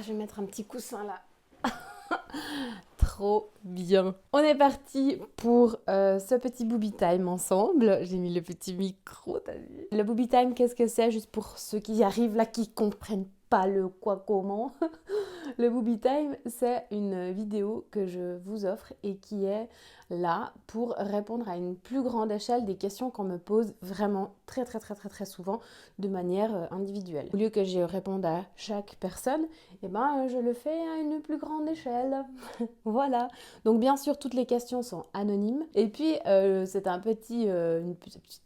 je vais mettre un petit coussin là. Trop bien. On est parti pour ce petit booby time ensemble. J'ai mis le petit micro, t'as vu? Le booby time, qu'est-ce que c'est? Juste pour ceux qui arrivent là, qui comprennent pas le quoi, comment. Le booby time, c'est une vidéo que je vous offre et qui est là pour répondre à une plus grande échelle des questions qu'on me pose vraiment très souvent de manière individuelle. Au lieu que je réponde à chaque personne, eh ben, je le fais à une plus grande échelle. Voilà. Donc bien sûr, toutes les questions sont anonymes. Et puis, c'est un petit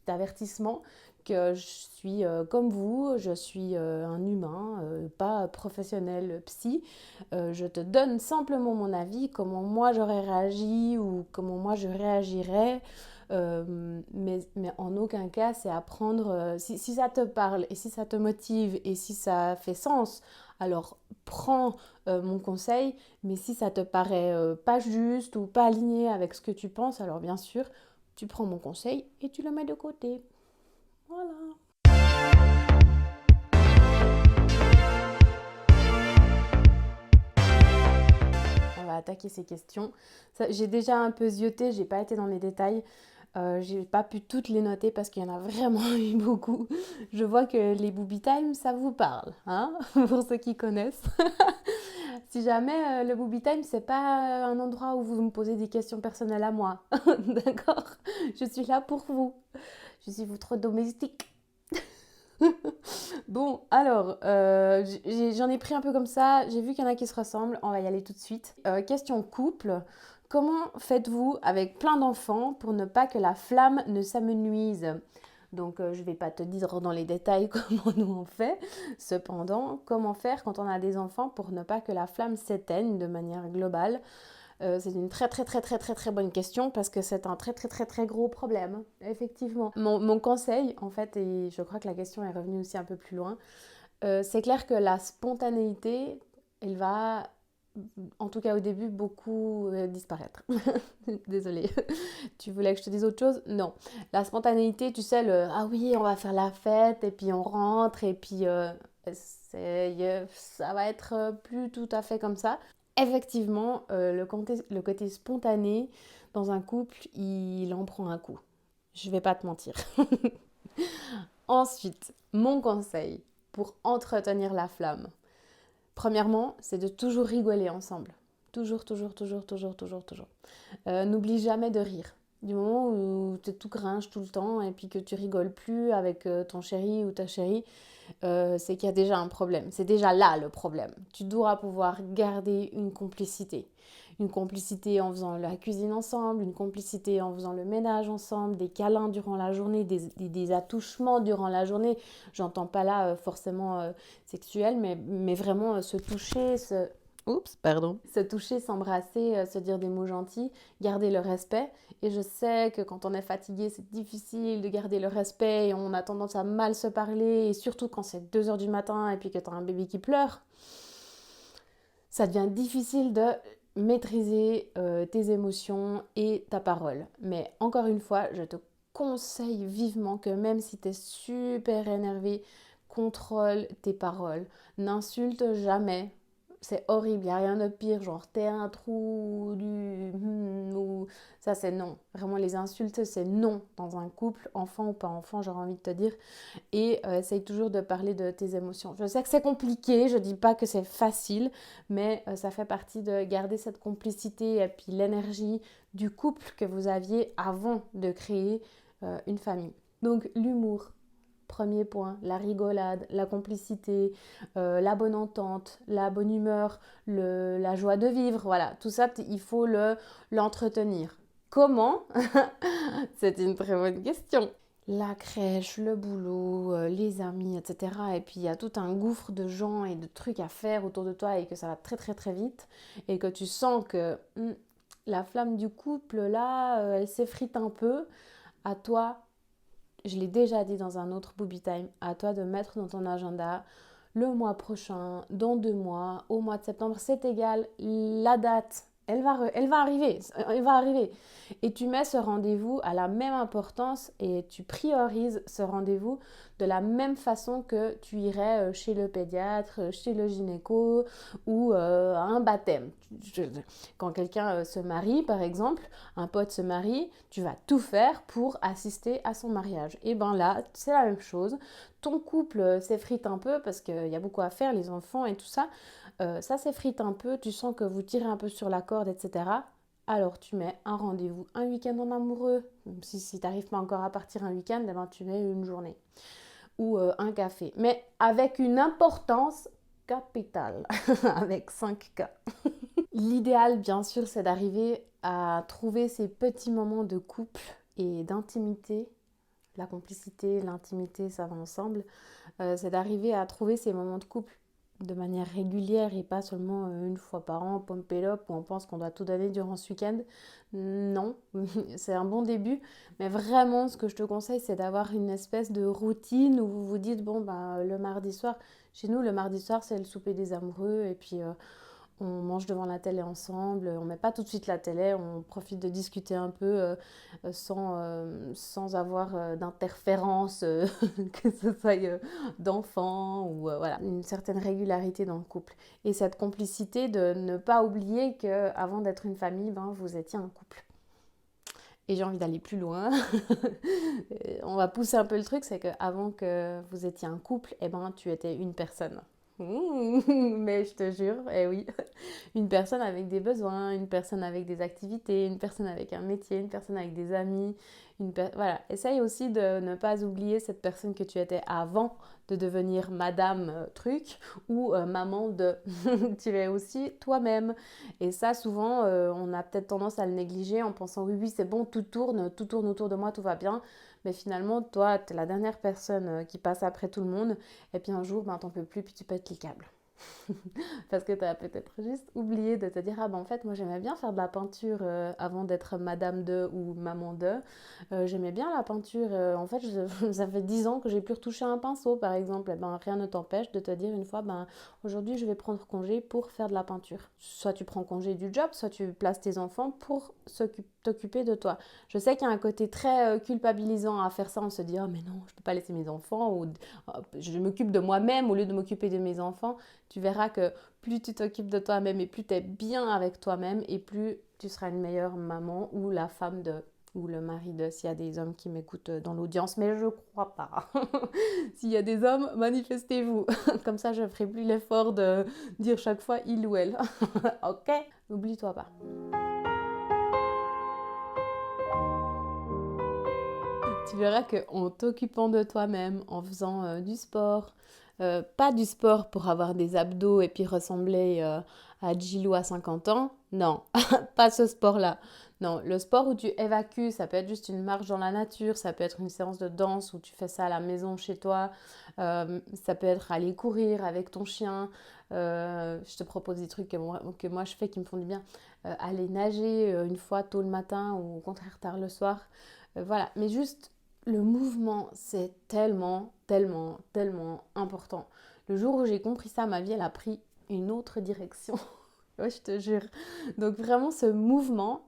avertissement que je suis comme vous, je suis un humain, pas professionnel psy. Je te donne simplement mon avis, comment moi j'aurais réagi ou comment moi je réagirais. Mais en aucun cas c'est à prendre, si ça te parle et si ça te motive et si ça fait sens, alors prends mon conseil, mais si ça te paraît pas juste ou pas aligné avec ce que tu penses, alors bien sûr tu prends mon conseil et tu le mets de côté. Voilà. On va attaquer ces questions. J'ai déjà un peu zioté, j'ai pas été dans les détails. J'ai pas pu toutes les noter parce qu'il y en a vraiment eu beaucoup. Je vois que les booby time, ça vous parle, hein, pour ceux qui connaissent. Si jamais le booby time, c'est pas un endroit où vous me posez des questions personnelles à moi, d'accord? Je suis là pour vous. Je suis votre domestique. Bon, alors, j'en ai pris un peu comme ça. J'ai vu qu'il y en a qui se ressemblent. On va y aller tout de suite. Question couple. Comment faites-vous avec plein d'enfants pour ne pas que la flamme ne s'amenuise? Donc, je ne vais pas te dire dans les détails comment nous on fait. Cependant, comment faire quand on a des enfants pour ne pas que la flamme s'éteigne de manière globale? C'est une très bonne question parce que c'est un très gros problème, effectivement. Mon conseil, en fait, et je crois que la question est revenue aussi un peu plus loin, c'est clair que la spontanéité, elle va, en tout cas au début, beaucoup disparaître. Désolée. Tu voulais que je te dise autre chose? Non. La spontanéité, tu sais, ah oui, on va faire la fête et puis on rentre et puis ça va être plus tout à fait comme ça. Effectivement, le côté spontané dans un couple, il en prend un coup. Je vais pas te mentir. Ensuite, mon conseil pour entretenir la flamme. Premièrement, c'est de toujours rigoler ensemble. Toujours. N'oublie jamais de rire. Du moment où tu es tout grinche tout le temps et puis que tu rigoles plus avec ton chéri ou ta chérie, c'est qu'il y a déjà un problème. C'est déjà là le problème. Tu dois pouvoir garder une complicité. Une complicité en faisant la cuisine ensemble, une complicité en faisant le ménage ensemble, des câlins durant la journée, des attouchements durant la journée. J'entends pas là forcément sexuel, mais vraiment se toucher, se toucher, s'embrasser, se dire des mots gentils, garder le respect. Et je sais que quand on est fatigué, c'est difficile de garder le respect et on a tendance à mal se parler. Et surtout quand c'est 2h du matin et puis que tu as un bébé qui pleure, ça devient difficile de maîtriser tes émotions et ta parole. Mais encore une fois, je te conseille vivement que même si tu es super énervé, contrôle tes paroles. N'insulte jamais. C'est horrible, il n'y a rien de pire, genre t'es un trou du... ou ça c'est non. Vraiment les insultes c'est non dans un couple, enfant ou pas enfant, j'aurais envie de te dire. Et essaye toujours de parler de tes émotions. Je sais que c'est compliqué, je dis pas que c'est facile, mais ça fait partie de garder cette complicité et puis l'énergie du couple que vous aviez avant de créer une famille. Donc l'humour, premier point, la rigolade, la complicité, la bonne entente, la bonne humeur, la joie de vivre, voilà, tout ça, il faut l'entretenir. Comment? C'est une très bonne question. La crèche, le boulot, les amis, etc. Et puis il y a tout un gouffre de gens et de trucs à faire autour de toi et que ça va très vite et que tu sens que la flamme du couple, là, elle s'effrite un peu. À toi, je l'ai déjà dit dans un autre Booby Time, à toi de mettre dans ton agenda le mois prochain, dans 2 mois, au mois de septembre, c'est égal, la date, elle va arriver, elle va arriver. Et tu mets ce rendez-vous à la même importance et tu priorises ce rendez-vous de la même façon que tu irais chez le pédiatre, chez le gynéco ou à un baptême. Quand quelqu'un se marie, par exemple, un pote se marie, tu vas tout faire pour assister à son mariage. Et ben là, c'est la même chose. Ton couple s'effrite un peu parce qu'il y a beaucoup à faire, les enfants et tout ça. Ça s'effrite un peu, tu sens que vous tirez un peu sur la corde, etc. Alors tu mets un rendez-vous, un week-end en amoureux. Si tu n'arrives pas encore à partir un week-end, eh ben, tu mets une journée. Ou un café. Mais avec une importance capitale, avec 5 K. L'idéal, bien sûr, c'est d'arriver à trouver ces petits moments de couple et d'intimité. La complicité, l'intimité, ça va ensemble. C'est d'arriver à trouver ces moments de couple de manière régulière et pas seulement une fois par an, pompe et lope, où on pense qu'on doit tout donner durant ce week-end. Non, c'est un bon début, mais vraiment ce que je te conseille, c'est d'avoir une espèce de routine où vous vous dites, bon, bah, le mardi soir, chez nous, le mardi soir, c'est le souper des amoureux, et puis on mange devant la télé ensemble, on met pas tout de suite la télé, on profite de discuter un peu sans avoir d'interférence, que ce soit d'enfants ou voilà, une certaine régularité dans le couple. Et cette complicité de ne pas oublier qu'avant d'être une famille, ben, vous étiez un couple. Et j'ai envie d'aller plus loin. On va pousser un peu le truc, c'est qu'avant que vous étiez un couple, eh ben, tu étais une personne. Mais je te jure, eh oui, une personne avec des besoins, une personne avec des activités, une personne avec un métier, une personne avec des amis, voilà. Essaye aussi de ne pas oublier cette personne que tu étais avant de devenir madame truc ou maman de. Tu es aussi toi-même. Et ça, souvent, on a peut-être tendance à le négliger en pensant oui, oui, c'est bon, tout tourne autour de moi, tout va bien. Mais finalement, toi, tu es la dernière personne qui passe après tout le monde. Et puis un jour, ben, t'en peux plus, puis tu pètes les câbles. Parce que tu as peut-être juste oublié de te dire ah ben en fait moi j'aimais bien faire de la peinture avant d'être madame de ou maman de. J'aimais bien la peinture. En fait ça fait 10 ans que j'ai plus retouché un pinceau par exemple. Et ben rien ne t'empêche de te dire une fois ben aujourd'hui je vais prendre congé pour faire de la peinture. Soit tu prends congé du job, soit tu places tes enfants pour t'occuper de toi. Je sais qu'il y a un côté très culpabilisant à faire ça. On se dit oh mais non je peux pas laisser mes enfants ou je m'occupe de moi-même au lieu de m'occuper de mes enfants. Tu verras que plus tu t'occupes de toi-même et plus tu es bien avec toi-même et plus tu seras une meilleure maman ou la femme de ou le mari de, s'il y a des hommes qui m'écoutent dans l'audience, mais je crois pas. S'il y a des hommes, manifestez-vous. Comme ça, je ferai plus l'effort de dire chaque fois il ou elle. Ok? N'oublie-toi pas. Tu verras qu'en t'occupant de toi-même, en faisant du sport, pas du sport pour avoir des abdos et puis ressembler à Gilou à 50 ans, non, pas ce sport-là. Non, le sport où tu évacues, ça peut être juste une marche dans la nature, ça peut être une séance de danse où tu fais ça à la maison chez toi, ça peut être aller courir avec ton chien, je te propose des trucs que moi je fais qui me font du bien, aller nager une fois tôt le matin ou au contraire tard le soir, voilà, mais juste le mouvement, c'est tellement, tellement, tellement important. Le jour où j'ai compris ça, ma vie, elle a pris une autre direction. Ouais, je te jure. Donc vraiment, ce mouvement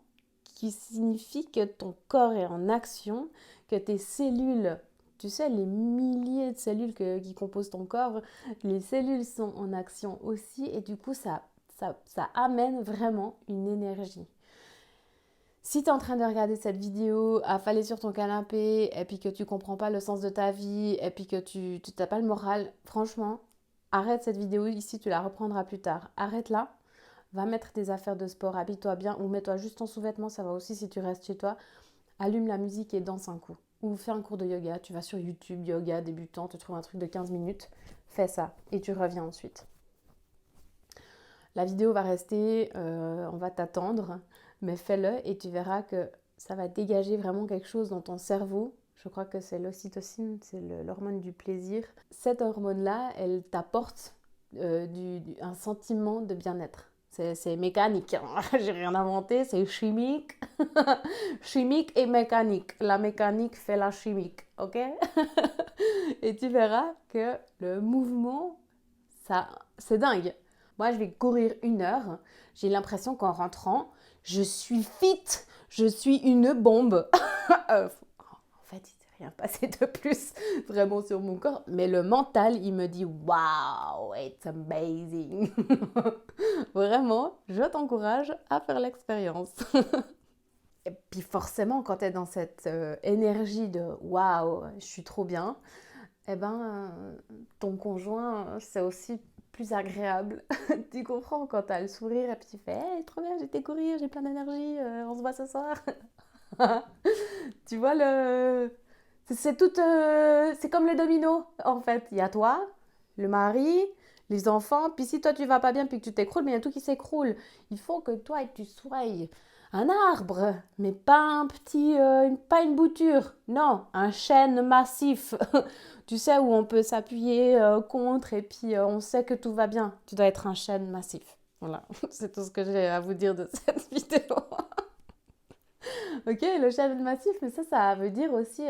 qui signifie que ton corps est en action, que tes cellules, tu sais, les milliers de cellules qui composent ton corps, les cellules sont en action aussi. Et du coup, ça amène vraiment une énergie. Si tu es en train de regarder cette vidéo, affaler sur ton canapé, et puis que tu comprends pas le sens de ta vie, et puis que tu n'as pas le moral, franchement, arrête cette vidéo ici, tu la reprendras plus tard. Arrête-la, va mettre tes affaires de sport, habille-toi bien, ou mets-toi juste en sous-vêtements, ça va aussi si tu restes chez toi. Allume la musique et danse un coup. Ou fais un cours de yoga, tu vas sur YouTube, yoga débutant, tu trouves un truc de 15 minutes, fais ça, et tu reviens ensuite. La vidéo va rester, on va t'attendre, mais fais-le et tu verras que ça va dégager vraiment quelque chose dans ton cerveau. Je crois que c'est l'ocytocine, c'est l'hormone du plaisir. Cette hormone-là, elle t'apporte un sentiment de bien-être. C'est mécanique, hein. J'ai rien inventé, c'est chimique. Chimique et mécanique. La mécanique fait la chimique, ok? Et tu verras que le mouvement, ça, c'est dingue. Moi, je vais courir 1 heure. J'ai l'impression qu'en rentrant, je suis fit. Je suis une bombe. En fait, rien passé de plus vraiment sur mon corps. Mais le mental, il me dit wow, it's amazing. Vraiment, je t'encourage à faire l'expérience. Et puis forcément, quand tu es dans cette énergie de waouh, je suis trop bien, eh ben, ton conjoint, c'est aussi plus agréable. Tu comprends quand tu as le sourire et puis tu fais hey, trop bien, j'ai été courir, j'ai plein d'énergie, on se voit ce soir. Tu vois le. C'est tout. C'est comme les dominos, en fait. Il y a toi, le mari, les enfants. Puis si toi tu vas pas bien puis que tu t'écroules, mais il y a tout qui s'écroule. Il faut que toi tu sois un arbre, mais pas un petit, pas une bouture. Non, un chêne massif. Tu sais où on peut s'appuyer contre et puis on sait que tout va bien. Tu dois être un chêne massif. Voilà, c'est tout ce que j'ai à vous dire de cette vidéo. Ok, le challenge massif, mais ça veut dire aussi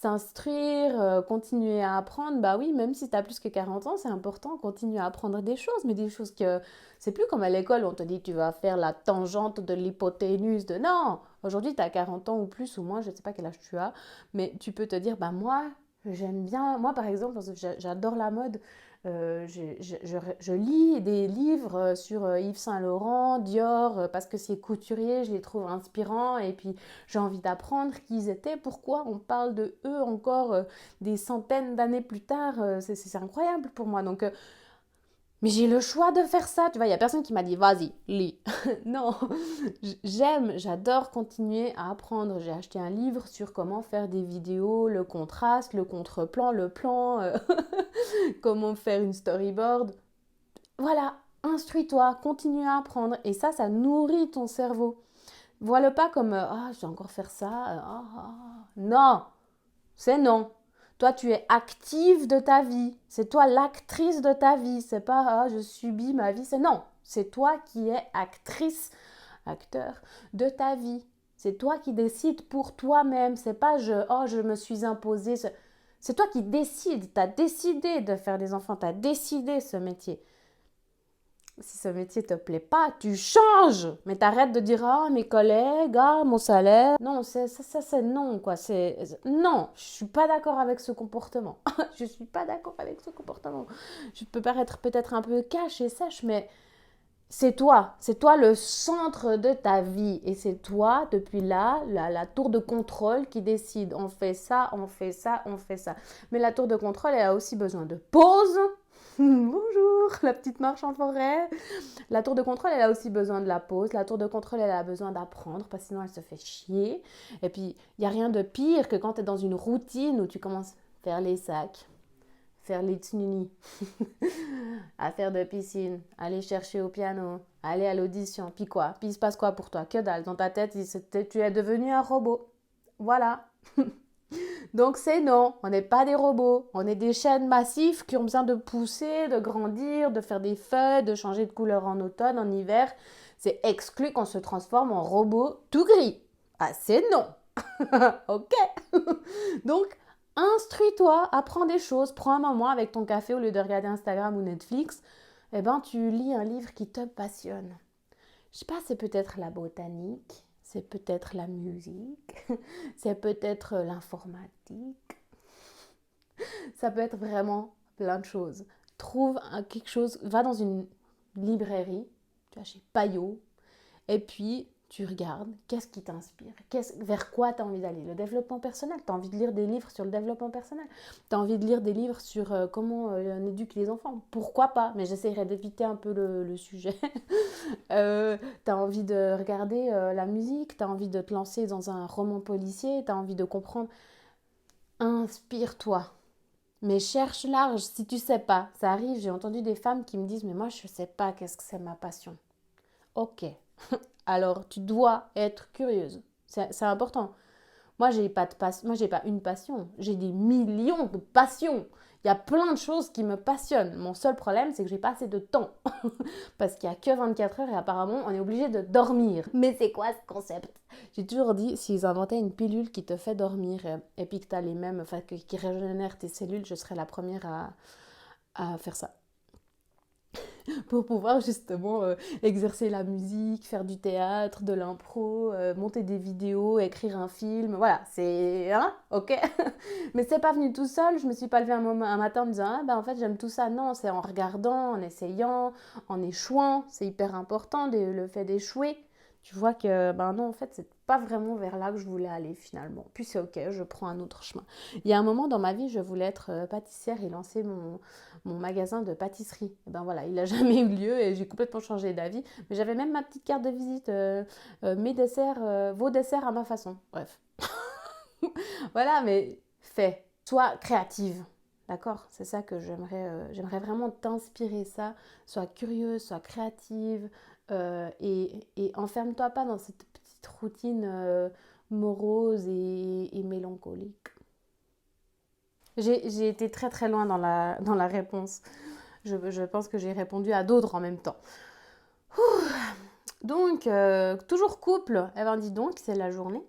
s'instruire, continuer à apprendre. Bah oui, même si tu as plus que 40 ans, c'est important, continuer à apprendre des choses, mais des choses que c'est plus comme à l'école où on te dit tu vas faire la tangente de l'hypoténuse de non. Aujourd'hui, tu as 40 ans ou plus ou moins, je ne sais pas quel âge tu as, mais tu peux te dire bah moi, j'aime bien, moi par exemple, parce que j'adore la mode. Je lis des livres sur Yves Saint Laurent, Dior, parce que c'est couturier, je les trouve inspirants et puis j'ai envie d'apprendre qui ils étaient, pourquoi on parle de eux encore des centaines d'années plus tard, c'est incroyable pour moi. Donc, mais j'ai le choix de faire ça, tu vois, il n'y a personne qui m'a dit vas-y, lis. Non, j'adore continuer à apprendre. J'ai acheté un livre sur comment faire des vidéos, le contraste, le contre-plan, le plan, comment faire une storyboard. Voilà, instruis-toi, continue à apprendre. Et ça nourrit ton cerveau. Vois-le pas comme ah, je dois encore faire ça. Non, c'est non. Toi, tu es active de ta vie. C'est toi l'actrice de ta vie. C'est pas ah, je subis ma vie. C'est non. C'est toi qui es actrice, acteur de ta vie. C'est toi qui décides pour toi-même. C'est pas je me suis imposée. C'est toi qui décides. Tu as décidé de faire des enfants. Tu as décidé ce métier. Si ce métier te plaît pas, tu changes. Mais t'arrêtes de dire ah mes collègues, ah mon salaire. Non, c'est non quoi. C'est non. Je suis pas d'accord avec ce comportement. Je suis pas d'accord avec ce comportement. Je peux paraître peut-être un peu cash et sèche, mais c'est toi le centre de ta vie et c'est toi depuis là la tour de contrôle qui décide. On fait ça, on fait ça, on fait ça. Mais la tour de contrôle, elle a aussi besoin de pause. Bonjour, la petite marche en forêt. La tour de contrôle, elle a aussi besoin de la pause. La tour de contrôle, elle a besoin d'apprendre parce que sinon elle se fait chier. Et puis, il n'y a rien de pire que quand tu es dans une routine où tu commences à faire les sacs, faire les tsununis, à faire de piscine, aller chercher au piano, aller à l'audition. Puis quoi? Puis il se passe quoi pour toi? Que dalle. Dans ta tête, tu es devenu un robot. Voilà. Donc c'est non, on n'est pas des robots, on est des chênes massifs qui ont besoin de pousser, de grandir, de faire des feuilles, de changer de couleur en automne, en hiver. C'est exclu qu'on se transforme en robot tout gris. Ah c'est non. Ok. Donc instruis-toi, apprends des choses, prends un moment avec ton café au lieu de regarder Instagram ou Netflix. Eh ben tu lis un livre qui te passionne. Je sais pas, c'est peut-être la botanique, c'est peut-être la musique, c'est peut-être l'informatique, ça peut être vraiment plein de choses. Trouve quelque chose, va dans une librairie, tu vas chez Payot, et puis tu regardes, qu'est-ce qui t'inspire, vers quoi tu as envie d'aller. Le développement personnel, tu as envie de lire des livres sur le développement personnel, tu as envie de lire des livres sur comment on éduque les enfants, pourquoi pas, mais j'essaierai d'éviter un peu le sujet. Tu as envie de regarder la musique, tu as envie de te lancer dans un roman policier, tu as envie de comprendre. Inspire-toi. Mais cherche large si tu sais pas. Ça arrive, j'ai entendu des femmes qui me disent mais moi je sais pas qu'est-ce que c'est ma passion. Ok. Alors tu dois être curieuse. C'est important. Moi j'ai pas de passion, moi j'ai pas une passion, j'ai des millions de passions. Il y a plein de choses qui me passionnent. Mon seul problème, c'est que j'ai pas assez de temps. Parce qu'il n'y a que 24 heures et apparemment, on est obligé de dormir. Mais c'est quoi ce concept? J'ai toujours dit, s'ils inventaient une pilule qui te fait dormir et puis que tu as les mêmes, enfin, qui régénère tes cellules, je serais la première à faire ça. pour pouvoir justement exercer la musique, faire du théâtre, de l'impro, monter des vidéos, écrire un film. Voilà, c'est... Hein, ok. Mais c'est pas venu tout seul. Je me suis pas levée un matin en me disant, ah ben en fait j'aime tout ça. Non, c'est en regardant, en essayant, en échouant. C'est hyper important le fait d'échouer. Tu vois que, ben non, en fait, c'est pas vraiment vers là que je voulais aller finalement. Puis c'est ok, je prends un autre chemin. Il y a un moment dans ma vie, je voulais être pâtissière et lancer mon magasin de pâtisserie. Et ben voilà, il n'a jamais eu lieu et j'ai complètement changé d'avis. Mais j'avais même ma petite carte de visite, mes desserts, vos desserts à ma façon. Bref. Voilà, mais fais. Sois créative. D'accord? C'est ça que j'aimerais vraiment t'inspirer ça. Sois curieuse, sois créative et enferme-toi pas dans cette petite routine morose et mélancolique. J'ai été très très loin dans la réponse. Je pense que j'ai répondu à d'autres en même temps. Donc, toujours couple, eh ben dis donc, c'est la journée.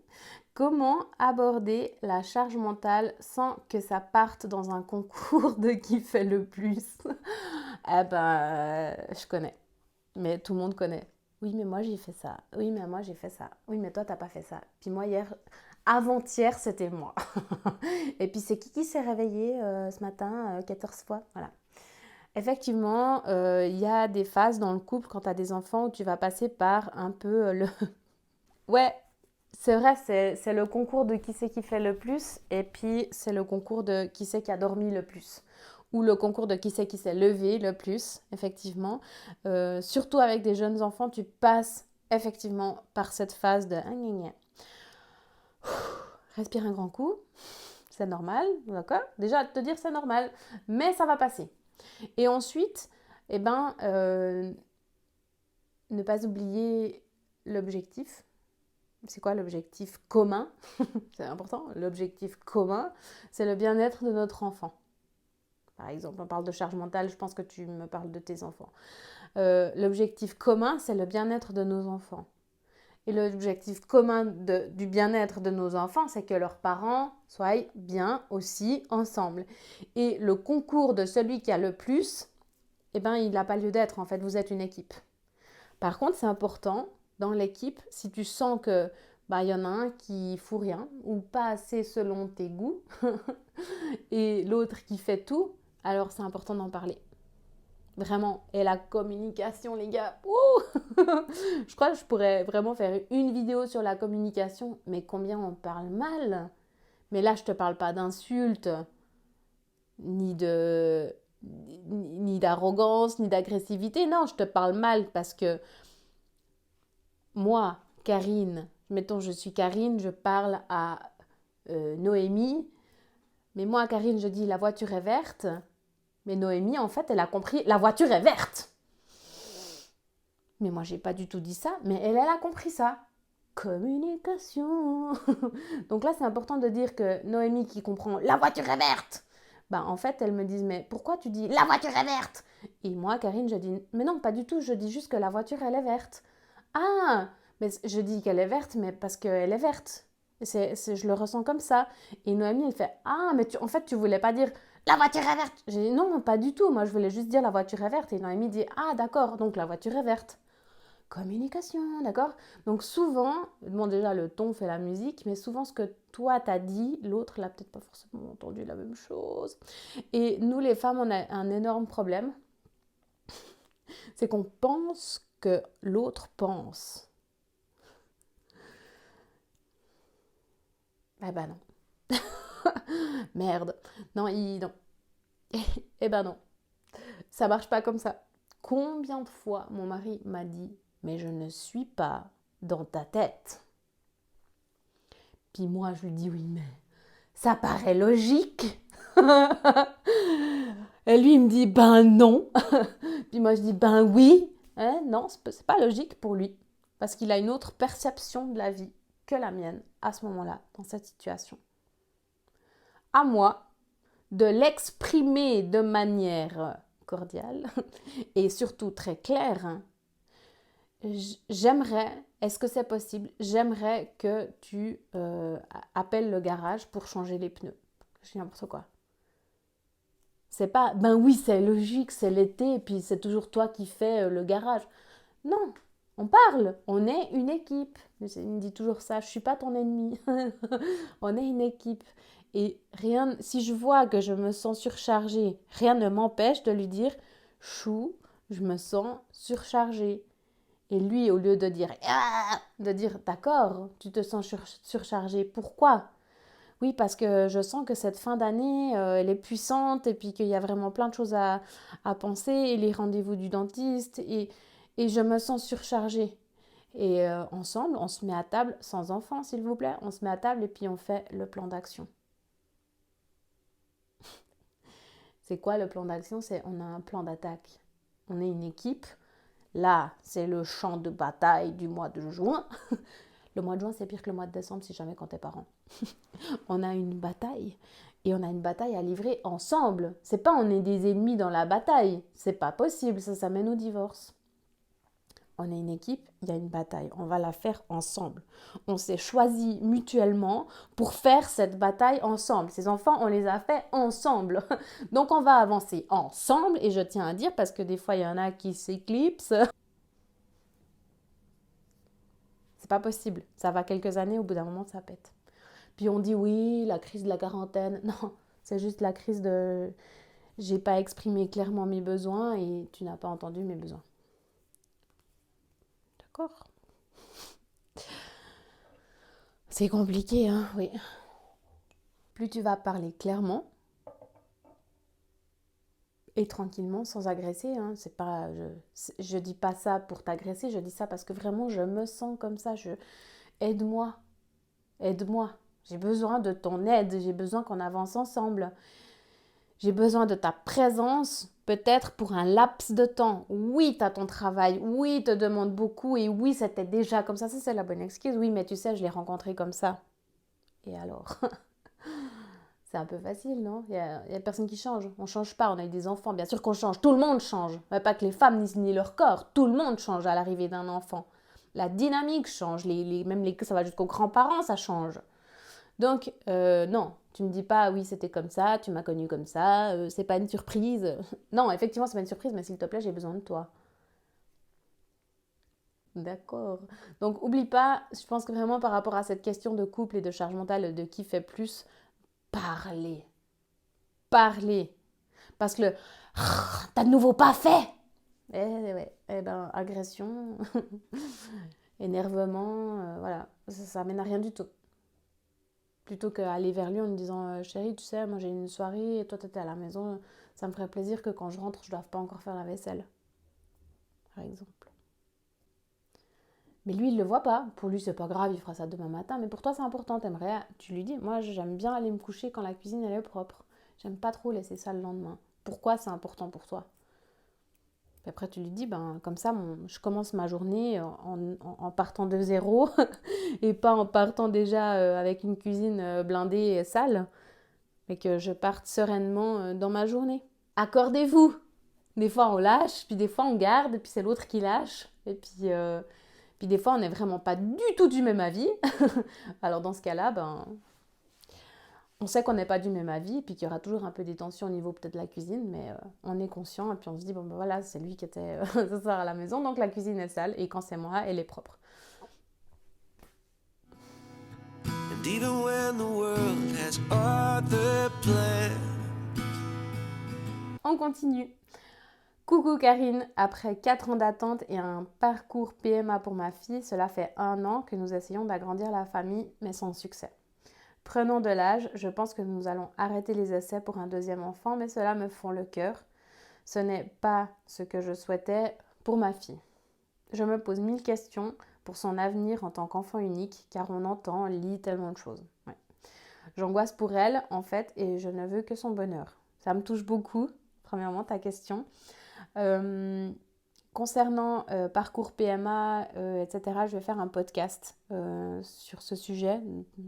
Comment aborder la charge mentale sans que ça parte dans un concours de qui fait le plus? Eh ben, je connais. Mais tout le monde connaît. Oui, mais moi j'ai fait ça. Oui, mais moi j'ai fait ça. Oui, mais toi t'as pas fait ça. Puis moi hier, avant-hier, c'était moi. Et puis c'est qui s'est réveillé ce matin 14 fois? Voilà. Effectivement, il y a des phases dans le couple quand tu as des enfants où tu vas passer par un peu le... Ouais, c'est vrai, c'est le concours de qui c'est qui fait le plus et puis c'est le concours de qui c'est qui a dormi le plus. Ou le concours de qui c'est qui s'est levé le plus, effectivement. Surtout avec des jeunes enfants, tu passes effectivement par cette phase de... Respire un grand coup, c'est normal, d'accord? Déjà, te dire c'est normal, mais ça va passer. Et ensuite, eh ben, ne pas oublier l'objectif. C'est quoi l'objectif commun? C'est important. L'objectif commun, c'est le bien-être de notre enfant. Par exemple, on parle de charge mentale, je pense que tu me parles de tes enfants. L'objectif commun, c'est le bien-être de nos enfants. Et l'objectif commun du bien-être de nos enfants, c'est que leurs parents soient bien aussi ensemble. Et le concours de celui qui a le plus, eh ben, il n'a pas lieu d'être. En fait, vous êtes une équipe. Par contre, c'est important dans l'équipe, si tu sens que bah, y en a un qui fout rien ou pas assez selon tes goûts et l'autre qui fait tout, alors c'est important d'en parler. Vraiment. Et la communication, les gars. Je crois que je pourrais vraiment faire une vidéo sur la communication, mais combien on parle mal. Mais là, je te parle pas d'insultes, ni de ni d'arrogance, ni d'agressivité. Non, je te parle mal parce que moi, Karine, mettons je suis Karine, je parle à Noémie, mais moi, Karine, je dis la voiture est verte, mais Noémie, en fait, elle a compris la voiture est verte. Mais moi, j'ai pas du tout dit ça, mais elle a compris ça. Communication. Donc là, c'est important de dire que Noémie qui comprend la voiture est verte, bah en fait, elle me dit mais pourquoi tu dis la voiture est verte? Et moi, Karine, je dis mais non, pas du tout, je dis juste que la voiture, elle est verte. Ah, mais je dis qu'elle est verte, mais parce qu'elle est verte. Je le ressens comme ça. Et Noémie, elle fait ah, mais en fait, tu voulais pas dire la voiture est verte. J'ai dit non, pas du tout. Moi, je voulais juste dire la voiture est verte. Et Noémie dit ah, d'accord, donc la voiture est verte. Communication, d'accord? Donc souvent, bon déjà le ton fait la musique, mais souvent ce que toi t'as dit, l'autre l'a peut-être pas forcément entendu la même chose. Et nous les femmes, on a un énorme problème, c'est qu'on pense que l'autre pense. Eh ben non. Merde. Non, non. Eh ben non. Ça marche pas comme ça. Combien de fois mon mari m'a dit, mais je ne suis pas dans ta tête. Puis moi, je lui dis oui, mais ça paraît logique. Et lui, il me dit ben non. Puis moi, je dis ben oui. Hein, non, c'est pas logique pour lui. Parce qu'il a une autre perception de la vie que la mienne à ce moment-là, dans cette situation. À moi de l'exprimer de manière cordiale et surtout très claire. Hein. J'aimerais, est-ce que c'est possible? J'aimerais que tu appelles le garage pour changer les pneus. Je dis n'importe quoi. C'est pas, ben oui, c'est logique, c'est l'été, et puis c'est toujours toi qui fais le garage. Non, on parle, on est une équipe. Il me dit toujours ça, je suis pas ton ennemi. On est une équipe. Et rien, si je vois que je me sens surchargée, rien ne m'empêche de lui dire, chou, je me sens surchargée. Et lui, au lieu de dire, ah, de dire, d'accord, tu te sens surchargée, pourquoi? Oui, parce que je sens que cette fin d'année, elle est puissante et puis qu'il y a vraiment plein de choses à penser, et les rendez-vous du dentiste, et je me sens surchargée. Et ensemble, on se met à table, sans enfant s'il vous plaît, on se met à table et puis on fait le plan d'action. C'est quoi le plan d'action? C'est on a un plan d'attaque. On est une équipe. Là, c'est le champ de bataille du mois de juin. Le mois de juin, c'est pire que le mois de décembre si jamais quand t'es parent. On a une bataille et on a une bataille à livrer ensemble. C'est pas on est des ennemis dans la bataille. C'est pas possible, ça mène au divorce. On est une équipe, il y a une bataille, on va la faire ensemble. On s'est choisi mutuellement pour faire cette bataille ensemble. Ces enfants, on les a fait ensemble. Donc on va avancer ensemble, et je tiens à dire, parce que des fois il y en a qui s'éclipsent, c'est pas possible. Ça va quelques années, au bout d'un moment ça pète. Puis on dit oui, la crise de la quarantaine. Non, c'est juste la crise de j'ai pas exprimé clairement mes besoins et tu n'as pas entendu mes besoins. D'accord? C'est compliqué, hein, oui. Plus tu vas parler clairement et tranquillement, sans agresser, hein, c'est pas, je dis pas ça pour t'agresser, je dis ça parce que vraiment je me sens comme ça. Aide-moi, aide-moi. J'ai besoin de ton aide, j'ai besoin qu'on avance ensemble. J'ai besoin de ta présence, peut-être pour un laps de temps. Oui, tu as ton travail, oui, te demande beaucoup, et oui, c'était déjà comme ça c'est la bonne excuse. Oui, mais tu sais, je l'ai rencontré comme ça. Et alors? C'est un peu facile, non? Il y a personne qui change. On change pas, on a eu des enfants. Bien sûr qu'on change, tout le monde change. Mais pas que les femmes ni leur corps. Tout le monde change à l'arrivée d'un enfant. La dynamique change, même ça va jusqu'aux grands-parents, ça change. Donc, non, tu me dis pas, oui, c'était comme ça, tu m'as connu comme ça, c'est pas une surprise. Non, effectivement, c'est pas une surprise, mais s'il te plaît, j'ai besoin de toi. D'accord. Donc, oublie pas, je pense que vraiment par rapport à cette question de couple et de charge mentale, de qui fait plus, parler. Parler. Parce que le t'as de nouveau pas fait. Ouais, eh ben, agression, énervement, voilà, ça mène à rien du tout. Plutôt qu'aller vers lui en lui disant chérie, tu sais, moi j'ai une soirée et toi t'étais à la maison, ça me ferait plaisir que quand je rentre, je ne doive pas encore faire la vaisselle, par exemple. Mais lui, il le voit pas. Pour lui, c'est pas grave, il fera ça demain matin. Mais pour toi, c'est important. T'aimerais, tu lui dis, moi, j'aime bien aller me coucher quand la cuisine elle est propre. J'aime pas trop laisser ça le lendemain. Pourquoi c'est important pour toi? Puis après, tu lui dis, ben, comme ça, je commence ma journée en partant de zéro et pas en partant déjà avec une cuisine blindée et sale, mais que je parte sereinement dans ma journée. Accordez-vous. Des fois, on lâche, puis des fois, on garde, puis c'est l'autre qui lâche. Et puis des fois, on n'est vraiment pas du tout du même avis. Alors, dans ce cas-là, ben, on sait qu'on n'est pas du même avis, et puis qu'il y aura toujours un peu des tensions au niveau peut-être de la cuisine, mais on est conscient, et puis on se dit, bon ben voilà, c'est lui qui était ce soir à la maison, donc la cuisine est sale, et quand c'est moi, elle est propre. And even when the world has other plans. On continue. Coucou Karine, après 4 ans d'attente et un parcours PMA pour ma fille, cela fait 1 an que nous essayons d'agrandir la famille, mais sans succès. Prenons de l'âge, je pense que nous allons arrêter les essais pour un deuxième enfant, mais cela me fend le cœur. Ce n'est pas ce que je souhaitais pour ma fille. Je me pose 1000 questions pour son avenir en tant qu'enfant unique, car on entend, lit tellement de choses. Ouais. J'angoisse pour elle, en fait, et je ne veux que son bonheur. Ça me touche beaucoup, premièrement, ta question. Concernant parcours PMA, etc., je vais faire un podcast sur ce sujet,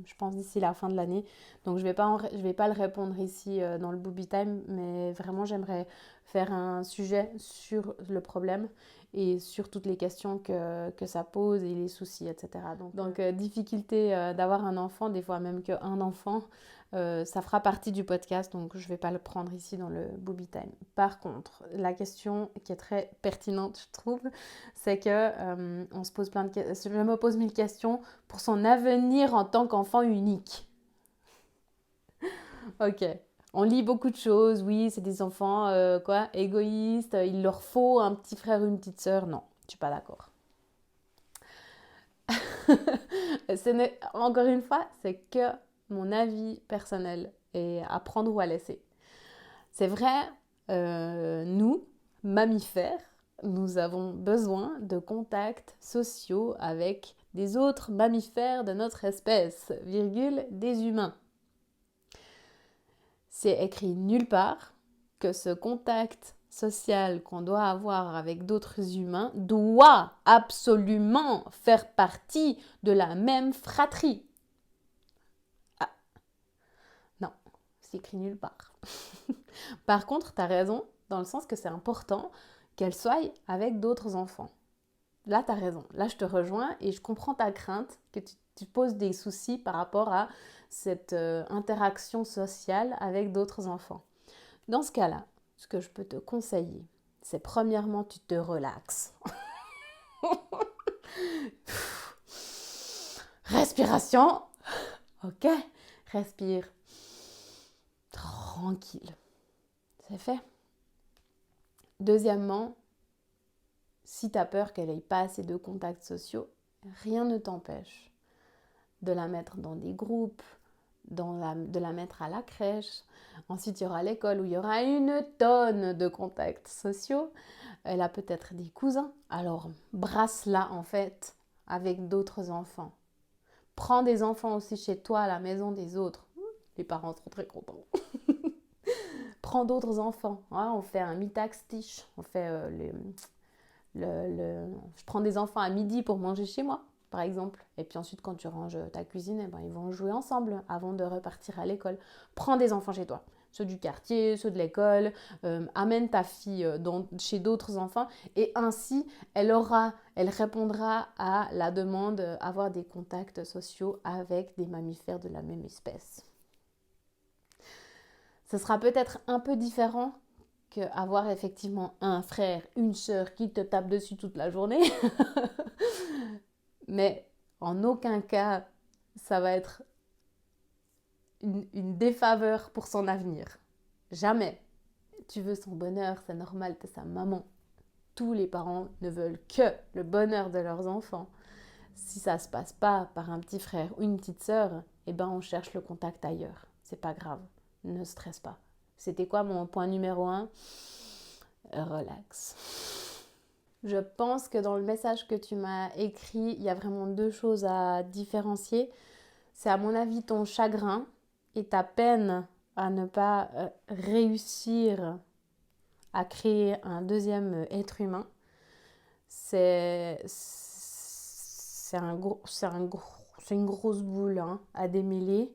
je pense d'ici la fin de l'année. Donc je vais pas le répondre ici dans le Booby Time, mais vraiment j'aimerais faire un sujet sur le problème et sur toutes les questions que ça pose et les soucis, etc. Donc difficulté d'avoir un enfant, des fois même qu'un enfant, ça fera partie du podcast, donc je ne vais pas le prendre ici dans le Booby Time. Par contre, la question qui est très pertinente, je trouve, c'est que je me pose 1000 questions pour son avenir en tant qu'enfant unique. Ok. On lit beaucoup de choses, oui, c'est des enfants égoïstes, il leur faut un petit frère ou une petite sœur. Non, je suis pas d'accord. Encore une fois, c'est que mon avis personnel et à prendre ou à laisser. C'est vrai, nous, mammifères, nous avons besoin de contacts sociaux avec des autres mammifères de notre espèce, des humains. C'est écrit nulle part que ce contact social qu'on doit avoir avec d'autres humains doit absolument faire partie de la même fratrie. Ah, non, c'est écrit nulle part. Par contre, tu as raison, dans le sens que c'est important qu'elle soit avec d'autres enfants. Là, tu as raison. Là, je te rejoins et je comprends ta crainte que tu poses des soucis par rapport à cette interaction sociale avec d'autres enfants. Dans ce cas-là, ce que je peux te conseiller, c'est premièrement, tu te relaxes. Respiration. Ok, respire. Tranquille. C'est fait. Deuxièmement, si tu as peur qu'elle n'ait pas assez de contacts sociaux, rien ne t'empêche de la mettre dans des groupes, de la mettre à la crèche. Ensuite, il y aura l'école où il y aura une tonne de contacts sociaux. Elle a peut-être des cousins. Alors, brasse-la en fait avec d'autres enfants. Prends des enfants aussi chez toi à la maison des autres. Les parents seront très contents. Prends d'autres enfants. Ouais, on fait un mitaxtisch. On fait je prends des enfants à midi pour manger chez moi, par exemple. Et puis ensuite, quand tu ranges ta cuisine, ils vont jouer ensemble avant de repartir à l'école. Prends des enfants chez toi. Ceux du quartier, ceux de l'école. Amène ta fille chez d'autres enfants. Et ainsi, elle répondra à la demande d'avoir des contacts sociaux avec des mammifères de la même espèce. Ce sera peut-être un peu différent qu'avoir effectivement un frère, une sœur qui te tape dessus toute la journée. Mais en aucun cas, ça va être une défaveur pour son avenir. Jamais. Tu veux son bonheur, c'est normal, t'es sa maman. Tous les parents ne veulent que le bonheur de leurs enfants. Si ça se passe pas par un petit frère ou une petite sœur, on cherche le contact ailleurs. C'est pas grave, ne stresse pas. C'était quoi mon point numéro 1 ? Relax. Je pense que dans le message que tu m'as écrit, il y a vraiment 2 choses à différencier. C'est à mon avis ton chagrin et ta peine à ne pas réussir à créer un deuxième être humain. C'est une grosse boule à démêler.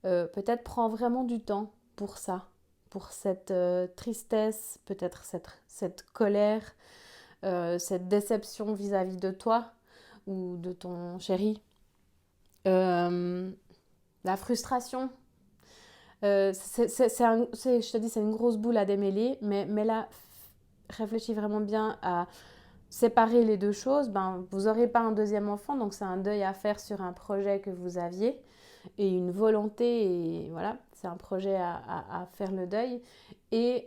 Peut-être prends vraiment du temps pour ça, pour cette tristesse, peut-être cette colère, cette déception vis-à-vis de toi ou de ton chéri. La frustration. Je te dis, c'est une grosse boule à démêler, mais là, réfléchis vraiment bien à séparer les 2 choses. Vous n'aurez pas un deuxième enfant, donc c'est un deuil à faire sur un projet que vous aviez et une volonté, et voilà, c'est un projet à faire le deuil. Et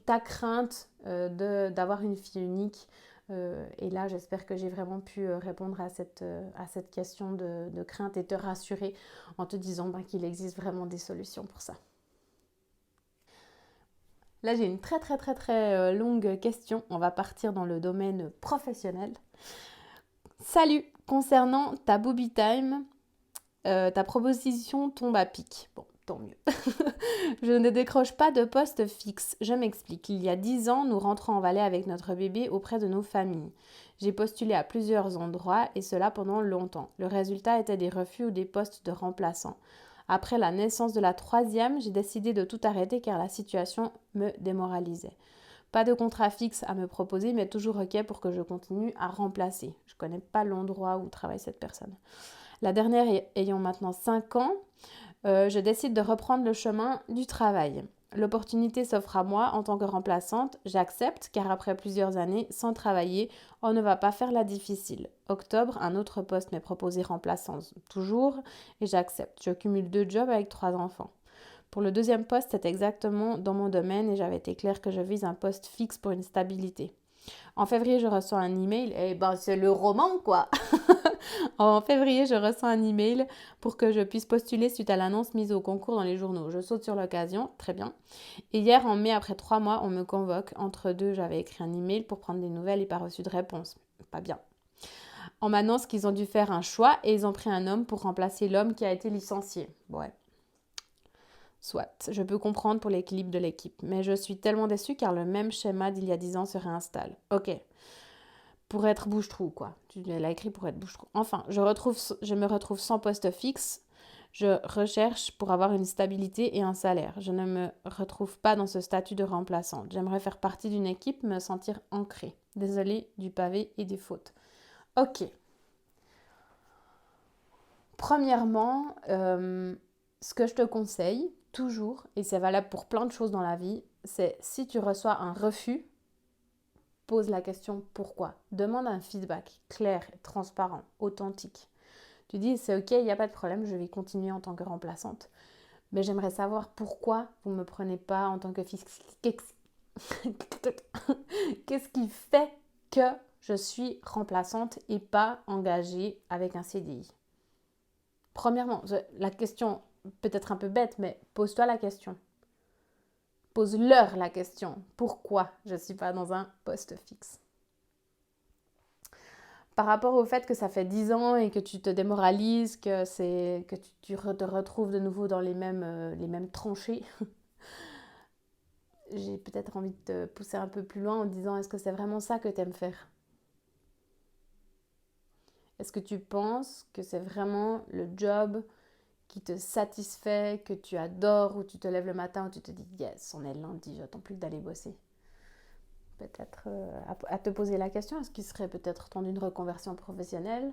ta crainte d'avoir une fille unique. Et là, j'espère que j'ai vraiment pu répondre à cette question de crainte et te rassurer en te disant qu'il existe vraiment des solutions pour ça. Là, j'ai une très très très très longue question. On va partir dans le domaine professionnel. Salut! Concernant ta Booby Time, ta proposition tombe à pic. Bon, tant mieux. Je ne décroche pas de poste fixe. Je m'explique. Il y a 10 ans, nous rentrons en Valais avec notre bébé auprès de nos familles. J'ai postulé à plusieurs endroits et cela pendant longtemps. Le résultat était des refus ou des postes de remplaçants. Après la naissance de la 3e, j'ai décidé de tout arrêter car la situation me démoralisait. Pas de contrat fixe à me proposer, mais toujours OK pour que je continue à remplacer. Je ne connais pas l'endroit où travaille cette personne. La dernière ayant maintenant 5 ans, je décide de reprendre le chemin du travail. L'opportunité s'offre à moi en tant que remplaçante. J'accepte car après plusieurs années sans travailler, on ne va pas faire la difficile. Octobre, un autre poste m'est proposé remplaçant toujours et j'accepte. Je cumule 2 jobs avec 3 enfants. Pour le deuxième poste, c'est exactement dans mon domaine et j'avais été claire que je vise un poste fixe pour une stabilité. En février, je reçois un email. Eh ben, c'est le roman, quoi. En février, je reçois un email pour que je puisse postuler suite à l'annonce mise au concours dans les journaux. Je saute sur l'occasion, très bien. Et hier, en mai, après 3 mois, on me convoque. Entre deux, j'avais écrit un email pour prendre des nouvelles et pas reçu de réponse. Pas bien. On m'annonce qu'ils ont dû faire un choix et ils ont pris un homme pour remplacer l'homme qui a été licencié. Ouais. Soit, je peux comprendre pour l'équilibre de l'équipe, mais je suis tellement déçue car le même schéma d'il y a 10 ans se réinstalle. Ok, pour être bouche-trou, quoi. Tu l'as écrit pour être bouche-trou. Enfin, je me retrouve sans poste fixe. Je recherche pour avoir une stabilité et un salaire. Je ne me retrouve pas dans ce statut de remplaçante. J'aimerais faire partie d'une équipe, me sentir ancrée. Désolée du pavé et des fautes. Ok. Premièrement, ce que je te conseille, toujours, et c'est valable pour plein de choses dans la vie, c'est si tu reçois un refus, pose la question pourquoi. Demande un feedback clair, transparent, authentique. Tu dis c'est ok, il n'y a pas de problème, je vais continuer en tant que remplaçante. Mais j'aimerais savoir pourquoi vous ne me prenez pas en tant que fixe. Qu'est-ce qui fait que je suis remplaçante et pas engagée avec un CDI? Premièrement, la question peut-être un peu bête, mais pose-toi la question. Pose-leur la question. Pourquoi je ne suis pas dans un poste fixe? Par rapport au fait que ça fait 10 ans et que tu te démoralises, que tu te retrouves de nouveau dans les mêmes tranchées, j'ai peut-être envie de te pousser un peu plus loin en disant est-ce que c'est vraiment ça que tu aimes faire? Est-ce que tu penses que c'est vraiment le job qui te satisfait, que tu adores, où tu te lèves le matin, où tu te dis yes, on est lundi, j'attends plus d'aller bosser? Peut-être à te poser la question, est-ce qu'il serait peut-être temps d'une reconversion professionnelle?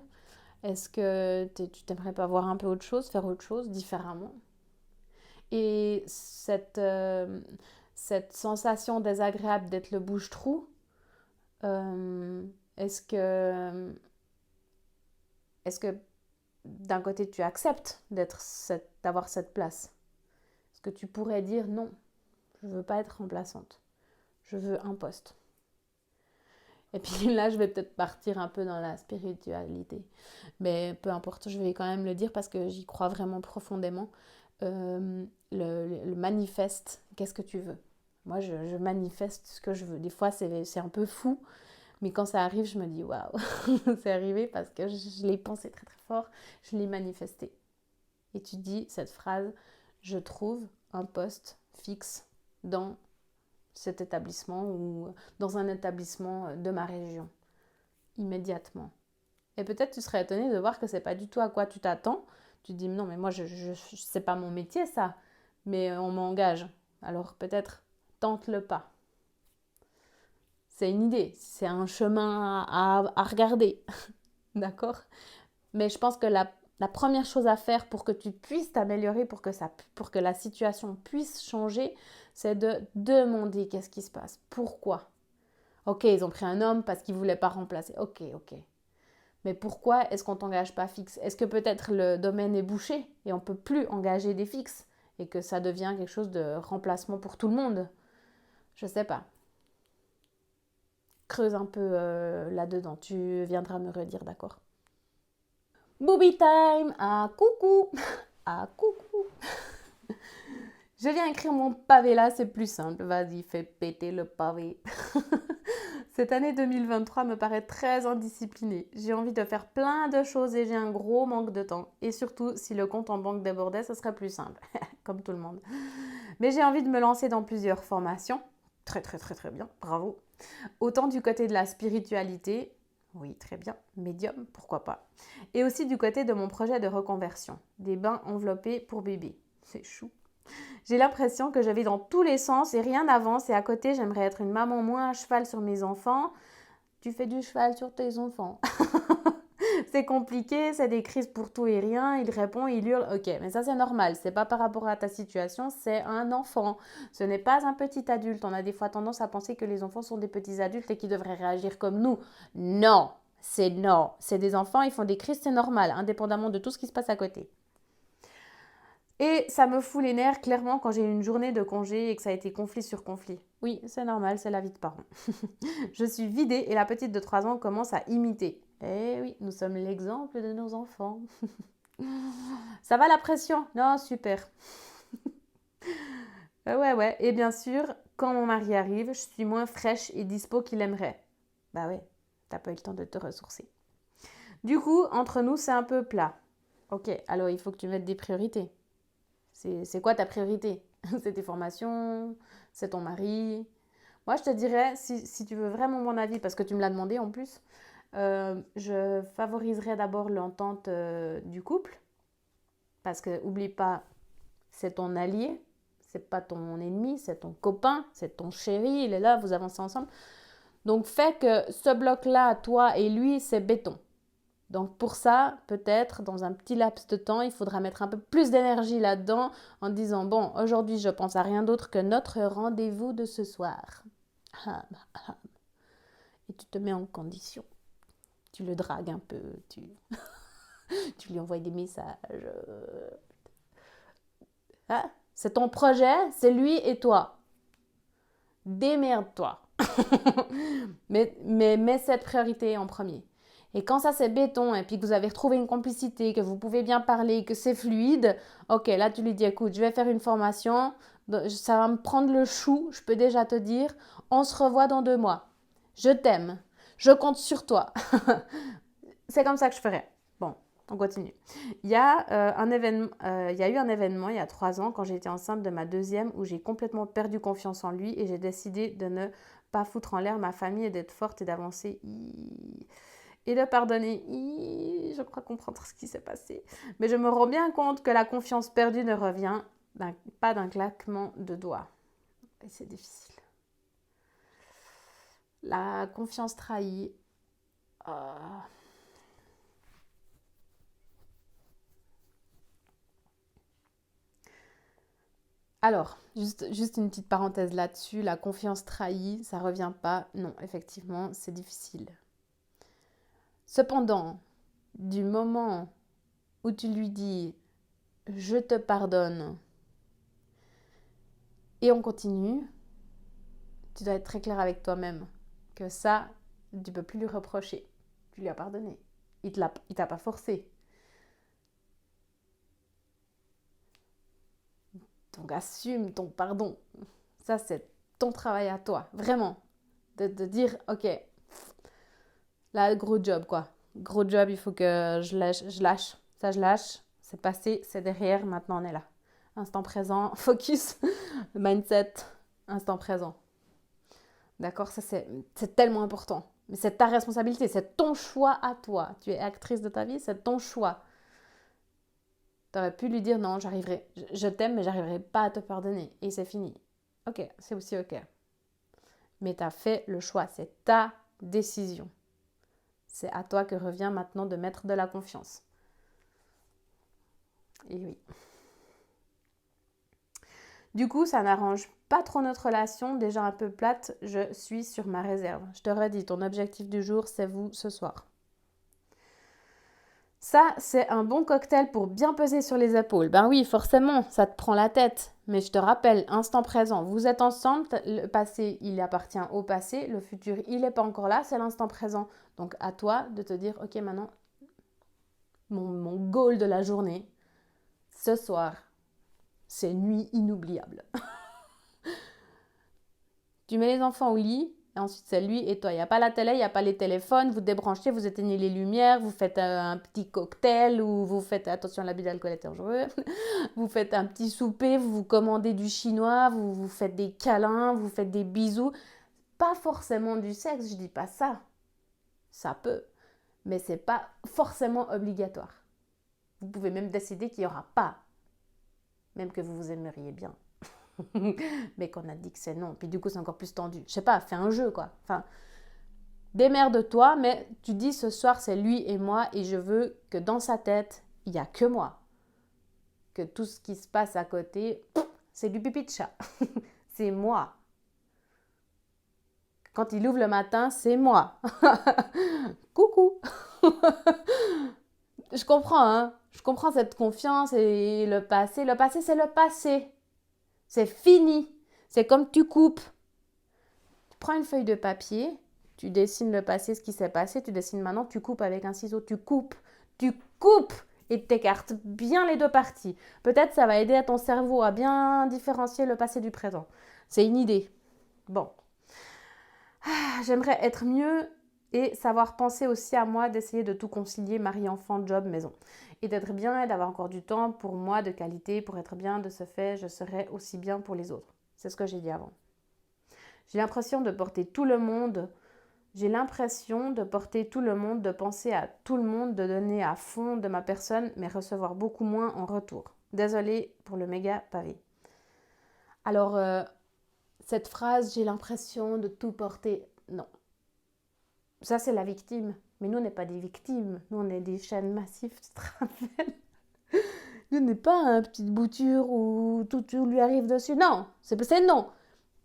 Est-ce que tu t'aimerais pas voir un peu autre chose, faire autre chose différemment? Et cette sensation désagréable d'être le bouche-trou, euh, est-ce que, est-ce que d'un côté tu acceptes d'avoir cette place? Est-ce que tu pourrais dire non, je veux pas être remplaçante, je veux un poste? Et puis là, je vais peut-être partir un peu dans la spiritualité. Mais peu importe, je vais quand même le dire parce que j'y crois vraiment profondément. Le manifeste, qu'est-ce que tu veux? Moi, je manifeste ce que je veux. Des fois, c'est un peu fou, mais quand ça arrive, je me dis waouh, c'est arrivé parce que je l'ai pensé très très fort, je l'ai manifesté. Et tu dis cette phrase, je trouve un poste fixe dans cet établissement ou dans un établissement de ma région, immédiatement. Et peut-être tu serais étonné de voir que c'est pas du tout à quoi tu t'attends. Tu te dis non mais moi c'est pas mon métier ça, mais on m'engage. Alors peut-être tente le pas. C'est une idée, c'est un chemin à regarder, d'accord? Mais je pense que la première chose à faire pour que tu puisses t'améliorer, pour que la situation puisse changer, c'est de demander qu'est-ce qui se passe. Pourquoi? Ok, ils ont pris un homme parce qu'ils ne voulaient pas remplacer. Ok. Mais pourquoi est-ce qu'on ne t'engage pas fixe? Est-ce que peut-être le domaine est bouché et on ne peut plus engager des fixes et que ça devient quelque chose de remplacement pour tout le monde? Je ne sais pas. Creuse un peu là-dedans. Tu viendras me redire, d'accord? Booby time! Ah coucou! Ah coucou! Je viens écrire mon pavé là, c'est plus simple. Vas-y, fais péter le pavé. Cette année 2023 me paraît très indisciplinée. J'ai envie de faire plein de choses et j'ai un gros manque de temps. Et surtout, si le compte en banque débordait, ce serait plus simple. Comme tout le monde. Mais j'ai envie de me lancer dans plusieurs formations. Très très très très bien, bravo. Autant du côté de la spiritualité, oui très bien, médium, pourquoi pas. Et aussi du côté de mon projet de reconversion. Des bains enveloppés pour bébés. C'est chou. J'ai l'impression que je vais dans tous les sens et rien n'avance et à côté, j'aimerais être une maman moins à cheval sur mes enfants. Tu fais du cheval sur tes enfants. C'est compliqué, c'est des crises pour tout et rien. Il répond, il hurle. Ok, mais ça c'est normal. C'est pas par rapport à ta situation, c'est un enfant. Ce n'est pas un petit adulte. On a des fois tendance à penser que les enfants sont des petits adultes et qu'ils devraient réagir comme nous. Non, c'est non. C'est des enfants, ils font des crises, c'est normal, indépendamment de tout ce qui se passe à côté. Et ça me fout les nerfs clairement quand j'ai une journée de congé et que ça a été conflit sur conflit. Oui, c'est normal, c'est la vie de parent. Je suis vidée et la petite de 3 ans commence à imiter. Eh oui, nous sommes l'exemple de nos enfants. Ça va la pression? Non, super. Ouais. Et bien sûr, quand mon mari arrive, je suis moins fraîche et dispo qu'il aimerait. Bah ouais, t'as pas eu le temps de te ressourcer. Du coup, entre nous, c'est un peu plat. Ok, alors il faut que tu mettes des priorités. C'est quoi ta priorité? C'est tes formations? C'est ton mari? Moi, je te dirais, si tu veux vraiment mon avis, parce que tu me l'as demandé en plus, je favoriserais d'abord l'entente du couple. Parce que, oublie pas, c'est ton allié, c'est pas ton ennemi, c'est ton copain, c'est ton chéri, il est là, vous avancez ensemble. Donc, fais que ce bloc-là, toi et lui, c'est béton. Donc pour ça, peut-être dans un petit laps de temps, il faudra mettre un peu plus d'énergie là-dedans en disant, bon, aujourd'hui, je pense à rien d'autre que notre rendez-vous de ce soir. Et tu te mets en condition. Tu le dragues un peu, tu lui envoies des messages. Hein? C'est ton projet, c'est lui et toi. Démerde-toi. mais mets cette priorité en premier. Et quand ça c'est béton et puis que vous avez retrouvé une complicité, que vous pouvez bien parler, que c'est fluide, ok, là tu lui dis écoute, je vais faire une formation, ça va me prendre le chou, je peux déjà te dire, on se revoit dans 2 mois. Je t'aime, je compte sur toi. C'est comme ça que je ferais. Bon, on continue. Il y a eu un événement il y a 3 ans quand j'étais enceinte de ma deuxième où j'ai complètement perdu confiance en lui et j'ai décidé de ne pas foutre en l'air ma famille et d'être forte et d'avancer. Et de pardonner. Je crois comprendre ce qui s'est passé. Mais je me rends bien compte que la confiance perdue ne revient pas d'un claquement de doigts. Et c'est difficile. La confiance trahie. euh, Alors, juste une petite parenthèse là-dessus. La confiance trahie, ça revient pas. Non, effectivement, c'est difficile. Cependant, du moment où tu lui dis je te pardonne et on continue, tu dois être très clair avec toi-même que ça, tu ne peux plus lui reprocher. Tu lui as pardonné. Il t'a pas forcé. Donc assume ton pardon. Ça, c'est ton travail à toi. Vraiment. De dire, ok, là, gros job, quoi. Gros job, il faut que je lâche. Ça, je lâche. C'est passé, c'est derrière. Maintenant, on est là. Instant présent, focus, mindset, instant présent. D'accord? Ça, c'est tellement important. Mais c'est ta responsabilité, c'est ton choix à toi. Tu es actrice de ta vie, c'est ton choix. Tu aurais pu lui dire non, j'arriverai, je t'aime, mais j'arriverai pas à te pardonner. Et c'est fini. Ok, c'est aussi ok. Mais tu as fait le choix, c'est ta décision. C'est à toi que revient maintenant de mettre de la confiance. Et oui. Du coup, ça n'arrange pas trop notre relation, déjà un peu plate, je suis sur ma réserve. Je te redis, ton objectif du jour, c'est vous ce soir. Ça, c'est un bon cocktail pour bien peser sur les épaules. Ben oui, forcément, ça te prend la tête. Mais je te rappelle, instant présent, vous êtes ensemble, le passé, il appartient au passé, le futur, il n'est pas encore là, c'est l'instant présent. Donc à toi de te dire, ok, maintenant, mon goal de la journée, ce soir, c'est nuit inoubliable. Tu mets les enfants au lit, et ensuite c'est lui et toi. Il n'y a pas la télé, il n'y a pas les téléphones, vous débranchez, vous éteignez les lumières, vous faites un petit cocktail ou vous faites, attention, l'abus d'alcool est dangereux, vous faites un petit souper, vous vous commandez du chinois, vous vous faites des câlins, vous faites des bisous. Pas forcément du sexe, je dis pas ça. Ça peut, mais c'est pas forcément obligatoire. Vous pouvez même décider qu'il n'y aura pas. même que vous vous aimeriez bien. Mais qu'on a dit que c'est non. Puis du coup, c'est encore plus tendu. Je sais pas, fais un jeu, quoi. Enfin, démerde-toi, mais tu dis ce soir, c'est lui et moi, et je veux que dans sa tête, il n'y a que moi. Que tout ce qui se passe à côté, c'est du pipi de chat. C'est moi. Quand il ouvre le matin, c'est moi. Coucou. Je comprends, hein. Je comprends cette confiance et le passé. Le passé, c'est le passé. C'est fini. C'est comme tu coupes. Tu prends une feuille de papier, tu dessines le passé, ce qui s'est passé, tu dessines maintenant, tu coupes avec un ciseau, tu coupes et t'écartes bien les deux parties. Peut-être ça va aider à ton cerveau à bien différencier le passé du présent. C'est une idée. Bon. J'aimerais être mieux et savoir penser aussi à moi, d'essayer de tout concilier, mari, enfant, job, maison. Et d'être bien et d'avoir encore du temps pour moi, de qualité, pour être bien. De ce fait, je serai aussi bien pour les autres. C'est ce que j'ai dit avant. J'ai l'impression de porter tout le monde. J'ai l'impression de porter tout le monde, de penser à tout le monde, de donner à fond de ma personne, mais recevoir beaucoup moins en retour. Désolée pour le méga pavé. Alors, cette phrase, j'ai l'impression de tout porter, non. Ça, c'est la victime. Mais nous, on n'est pas des victimes. Nous, on est des chaînes massives, tu te rappelles? Nous, on n'est pas une petite bouture où tout lui arrive dessus. Non, c'est non.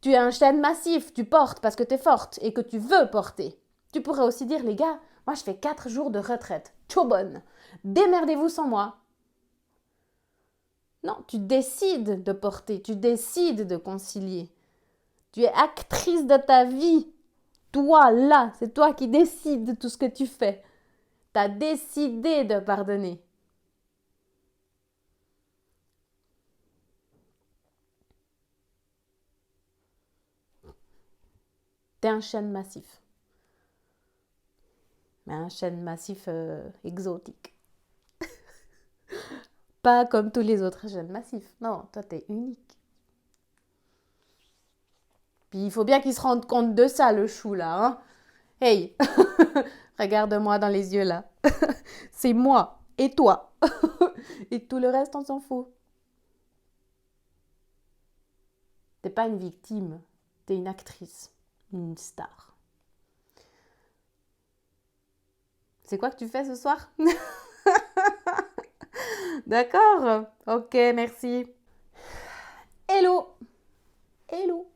Tu es un chêne massif, tu portes parce que tu es forte et que tu veux porter. Tu pourrais aussi dire, les gars, moi je fais 4 jours de retraite. Tchou bonne. Démerdez-vous sans moi. Non, tu décides de porter, tu décides de concilier. Tu es actrice de ta vie. Toi, là, c'est toi qui décides de tout ce que tu fais. Tu as décidé de pardonner. Tu es un chêne massif. Mais un chêne massif exotique. Pas comme tous les autres chênes massifs. Non, toi, tu es unique. Puis il faut bien qu'il se rende compte de ça, le chou, là. Hein. Hey, regarde-moi dans les yeux, là. C'est moi et toi. Et tout le reste, on s'en fout. T'es pas une victime. T'es une actrice. Une star. C'est quoi que tu fais ce soir? D'accord. Ok, merci. Hello. Hello.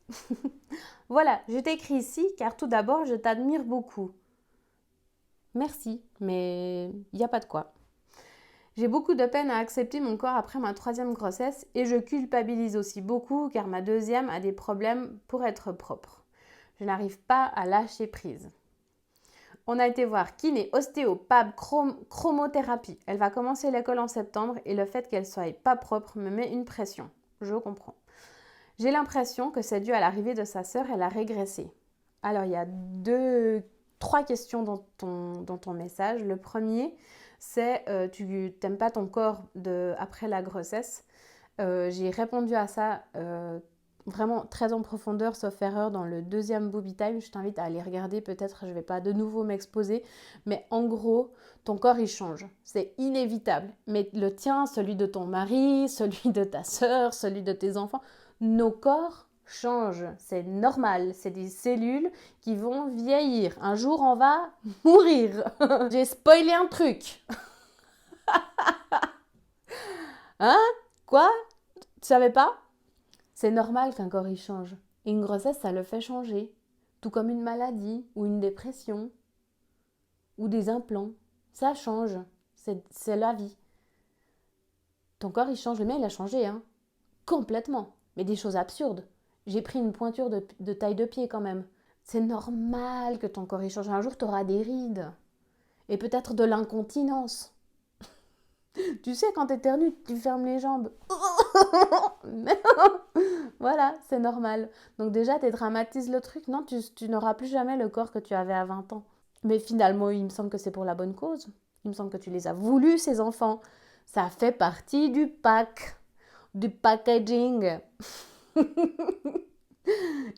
Voilà, je t'écris ici car tout d'abord, je t'admire beaucoup. Merci, mais il n'y a pas de quoi. J'ai beaucoup de peine à accepter mon corps après ma 3e grossesse et je culpabilise aussi beaucoup car ma 2e a des problèmes pour être propre. Je n'arrive pas à lâcher prise. On a été voir kiné, ostéo, PAB, chromothérapie. Elle va commencer l'école en septembre et le fait qu'elle soit pas propre me met une pression. Je comprends. J'ai l'impression que c'est dû à l'arrivée de sa sœur, elle a régressé. Alors il y a 3 questions dans ton message. Le premier, c'est tu n'aimes pas ton corps après la grossesse. J'ai répondu à ça vraiment très en profondeur, sauf erreur, dans le 2e Booby Time. Je t'invite à aller regarder, peut-être je ne vais pas de nouveau m'exposer. Mais en gros, ton corps, il change. C'est inévitable. Mais le tien, celui de ton mari, celui de ta sœur, celui de tes enfants, nos corps changent. C'est normal. C'est des cellules qui vont vieillir. Un jour, on va mourir. J'ai spoilé un truc. Hein? Quoi? Tu savais pas? C'est normal qu'un corps y change. Et une grossesse, ça le fait changer. Tout comme une maladie, ou une dépression, ou des implants. Ça change. C'est la vie. Ton corps, il change. Le mien, il a changé, hein. Complètement. Mais des choses absurdes. J'ai pris une pointure de taille de pied quand même. C'est normal que ton corps, il change. Un jour, tu auras des rides. Et peut-être de l'incontinence. Tu sais, quand t'éternues, tu fermes les jambes. Voilà, c'est normal. Donc déjà, tu dramatises le truc. Non, tu n'auras plus jamais le corps que tu avais à 20 ans. Mais finalement, il me semble que c'est pour la bonne cause. Il me semble que tu les as voulus, ces enfants. Ça fait partie du pack, du packaging.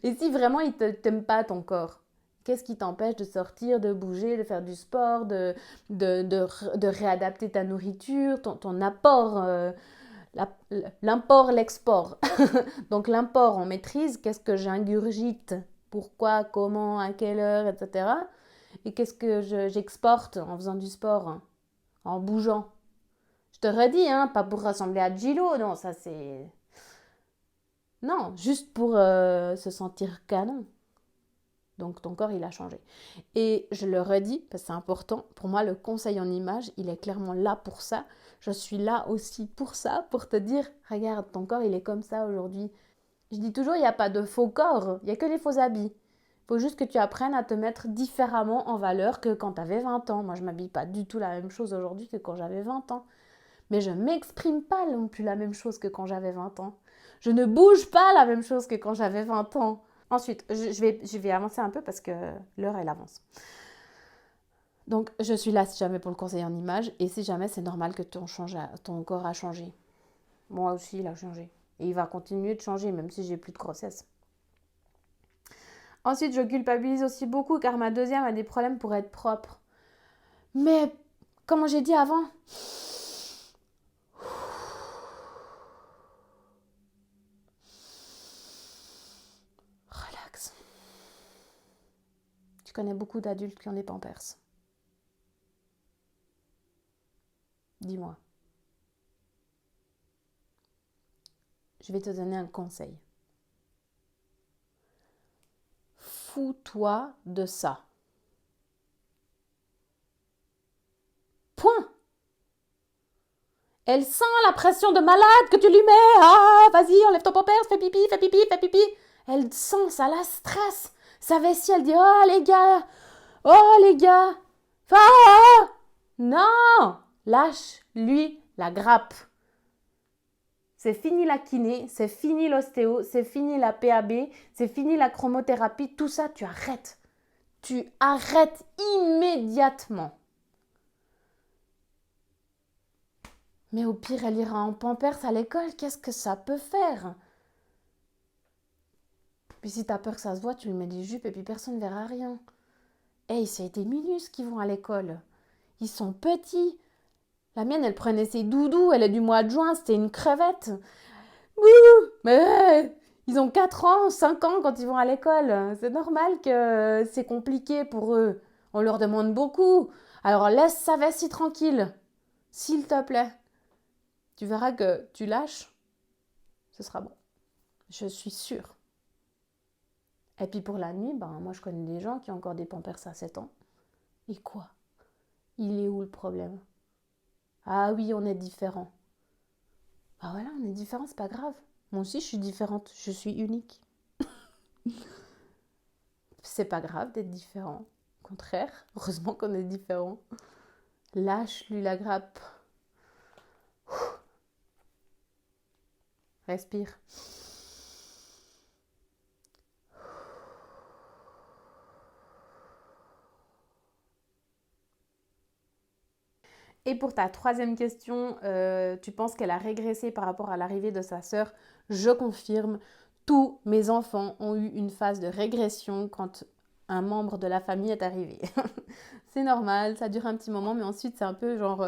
Et si vraiment il ne t'aime pas ton corps, qu'est-ce qui t'empêche de sortir, de bouger, de faire du sport, de réadapter ta nourriture, ton apport l'import, l'export. Donc l'import, on maîtrise, qu'est-ce que j'ingurgite, pourquoi, comment, à quelle heure, etc. Et qu'est-ce que j'exporte en faisant du sport, en bougeant. Je te redis, hein, pas pour ressembler à Gilo, non, ça c'est... Non, juste pour se sentir canon. Donc ton corps, il a changé. Et je le redis, parce que c'est important, pour moi, le conseil en image, il est clairement là pour ça. Je suis là aussi pour ça, pour te dire, regarde, ton corps, il est comme ça aujourd'hui. Je dis toujours, il n'y a pas de faux corps, il n'y a que des faux habits. Il faut juste que tu apprennes à te mettre différemment en valeur que quand tu avais 20 ans. Moi, je ne m'habille pas du tout la même chose aujourd'hui que quand j'avais 20 ans. Mais je ne m'exprime pas non plus la même chose que quand j'avais 20 ans. Je ne bouge pas la même chose que quand j'avais 20 ans. Ensuite, je vais avancer un peu parce que l'heure, elle avance. Donc, je suis là si jamais pour le conseil en image. Et si jamais c'est normal que ton corps a changé. Moi aussi, il a changé. Et il va continuer de changer, même si j'ai plus de grossesse. Ensuite, je culpabilise aussi beaucoup car ma deuxième a des problèmes pour être propre. Mais, comme j'ai dit avant, relax. Tu connais beaucoup d'adultes qui ont des pampers. Dis-moi. Je vais te donner un conseil. Fous-toi de ça. Point. Elle sent la pression de malade que tu lui mets. Ah, vas-y, enlève ton pampers, fais pipi, fais pipi, fais pipi. Elle sent, ça la stresse. Sa vessie, elle dit, oh les gars, ah, non, lâche-lui la grappe. C'est fini la kiné, c'est fini l'ostéo, c'est fini la PAB, c'est fini la chromothérapie, tout ça, tu arrêtes. Tu arrêtes immédiatement. Mais au pire, elle ira en pampers à l'école, qu'est-ce que ça peut faire? Puis si t'as peur que ça se voit, tu lui mets des jupes et puis personne ne verra rien. Hey, c'est des minus qui vont à l'école. Ils sont petits. La mienne, elle prenait ses doudous, elle est du mois de juin, c'était une crevette. Wouh! Mais ils ont 4 ans, 5 ans quand ils vont à l'école. C'est normal que c'est compliqué pour eux. On leur demande beaucoup. Alors laisse sa vessie tranquille, s'il te plaît. Tu verras que tu lâches, ce sera bon. Je suis sûre. Et puis pour la nuit, moi je connais des gens qui ont encore des pampers à 7 ans. Et quoi? Il est où le problème? Ah oui, on est différents. Ah voilà, on est différents, c'est pas grave. Moi aussi je suis différente, je suis unique. C'est pas grave d'être différent. Au contraire, heureusement qu'on est différents. Lâche-lui la grappe. Respire. Et pour ta troisième question, tu penses qu'elle a régressé par rapport à l'arrivée de sa sœur? Je confirme, tous mes enfants ont eu une phase de régression quand un membre de la famille est arrivé. C'est normal, ça dure un petit moment, mais ensuite c'est un peu genre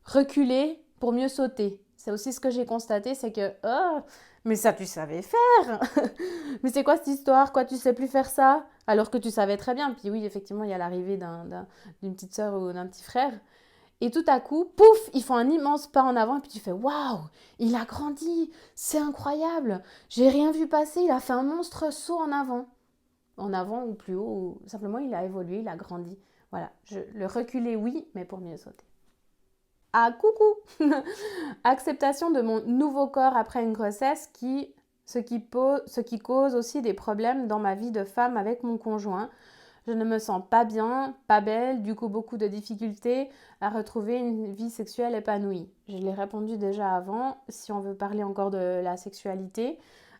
reculer pour mieux sauter. C'est aussi ce que j'ai constaté, c'est que oh, mais ça tu savais faire. Mais c'est quoi cette histoire? Quoi, tu sais plus faire ça? Alors que tu savais très bien. Puis oui, effectivement, il y a l'arrivée d'une petite sœur ou d'un petit frère. Et tout à coup, pouf, ils font un immense pas en avant et puis tu fais waouh, il a grandi, c'est incroyable, j'ai rien vu passer, il a fait un monstre saut en avant ou plus haut, ou simplement il a évolué, il a grandi. Voilà, le reculer oui, mais pour mieux sauter. Ah coucou, acceptation de mon nouveau corps après une grossesse ce qui cause aussi des problèmes dans ma vie de femme avec mon conjoint. Je ne me sens pas bien, pas belle, du coup beaucoup de difficultés à retrouver une vie sexuelle épanouie. Je l'ai répondu déjà avant, si on veut parler encore de la sexualité.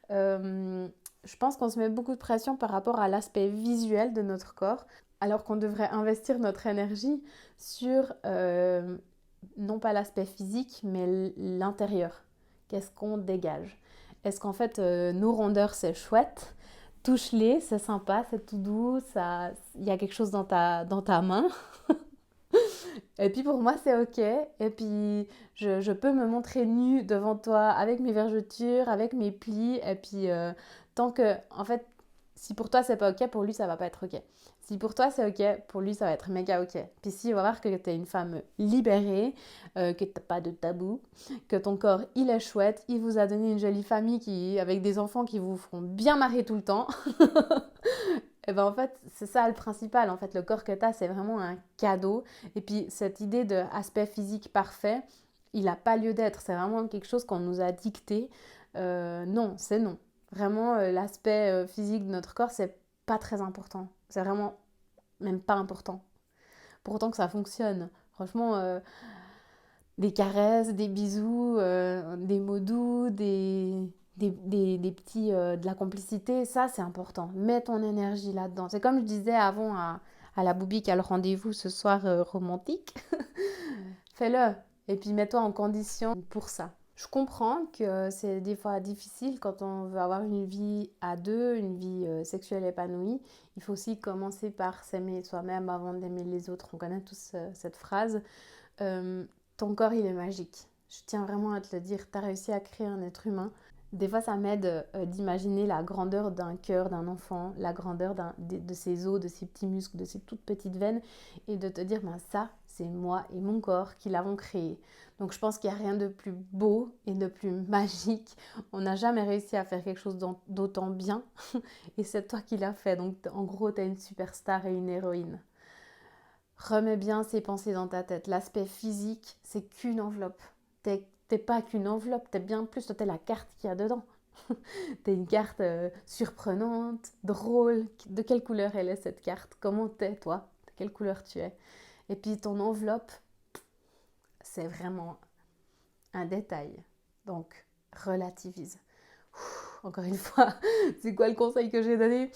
Je pense qu'on se met beaucoup de pression par rapport à l'aspect visuel de notre corps, alors qu'on devrait investir notre énergie sur non pas l'aspect physique, mais l'intérieur. Qu'est-ce qu'on dégage? Est-ce qu'en fait, nos rondeurs, c'est chouette? Touche-les, c'est sympa, c'est tout doux, il y a quelque chose dans ta main. Et puis pour moi, c'est ok. Et puis je peux me montrer nue devant toi avec mes vergetures, avec mes plis. Et puis tant que, en fait, si pour toi c'est pas ok, pour lui ça va pas être ok. Si pour toi c'est ok, pour lui ça va être méga ok. Puis si on va voir que t'es une femme libérée, que t'as pas de tabou, que ton corps il est chouette, il vous a donné une jolie famille avec des enfants qui vous feront bien marrer tout le temps. Et ben en fait, c'est ça le principal. En fait, le corps que tu as, c'est vraiment un cadeau. Et puis, cette idée d'aspect physique parfait, il n'a pas lieu d'être. C'est vraiment quelque chose qu'on nous a dicté. Non, c'est non. Vraiment, l'aspect physique de notre corps, c'est pas très important. C'est vraiment même pas important. Pour autant que ça fonctionne. Franchement, des caresses, des bisous, des mots doux, des petits, de la complicité, ça c'est important. Mets ton énergie là-dedans. C'est comme je disais avant à la Boubi qui a le rendez-vous ce soir romantique. Fais-le et puis mets-toi en condition pour ça. Je comprends que c'est des fois difficile quand on veut avoir une vie à deux, une vie sexuelle épanouie. Il faut aussi commencer par s'aimer soi-même avant d'aimer les autres. On connaît tous cette phrase. Euh, Ton corps, il est magique. Je tiens vraiment à te le dire. Tu as réussi à créer un être humain. Des fois, ça m'aide d'imaginer la grandeur d'un cœur d'un enfant, la grandeur de ses os, de ses petits muscles, de ses toutes petites veines, et de te dire, ben ça, c'est moi et mon corps qui l'avons créé. Donc je pense qu'il n'y a rien de plus beau et de plus magique. On n'a jamais réussi à faire quelque chose d'autant bien, et c'est toi qui l'as fait. Donc en gros, tu es une superstar et une héroïne. Remets bien ces pensées dans ta tête. L'aspect physique, c'est qu'une enveloppe. T'es pas qu'une enveloppe, t'es bien plus. Toi, t'es la carte qu'il y a dedans. T'es une carte surprenante, drôle. De quelle couleur elle est cette carte? Comment t'es, toi? De quelle couleur tu es? Et puis ton enveloppe, c'est vraiment un détail. Donc, relativise. Encore une fois, c'est quoi le conseil que j'ai donné?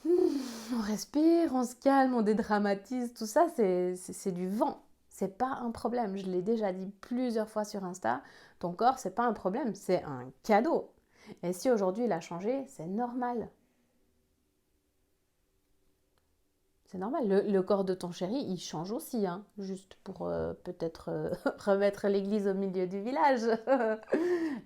On respire, on se calme, on dédramatise, tout ça, c'est du vent. C'est pas un problème. Je l'ai déjà dit plusieurs fois sur Insta. Ton corps, c'est pas un problème, c'est un cadeau. Et si aujourd'hui il a changé, c'est normal. C'est normal. Le corps de ton chéri, il change aussi, hein, juste pour peut-être remettre l'église au milieu du village.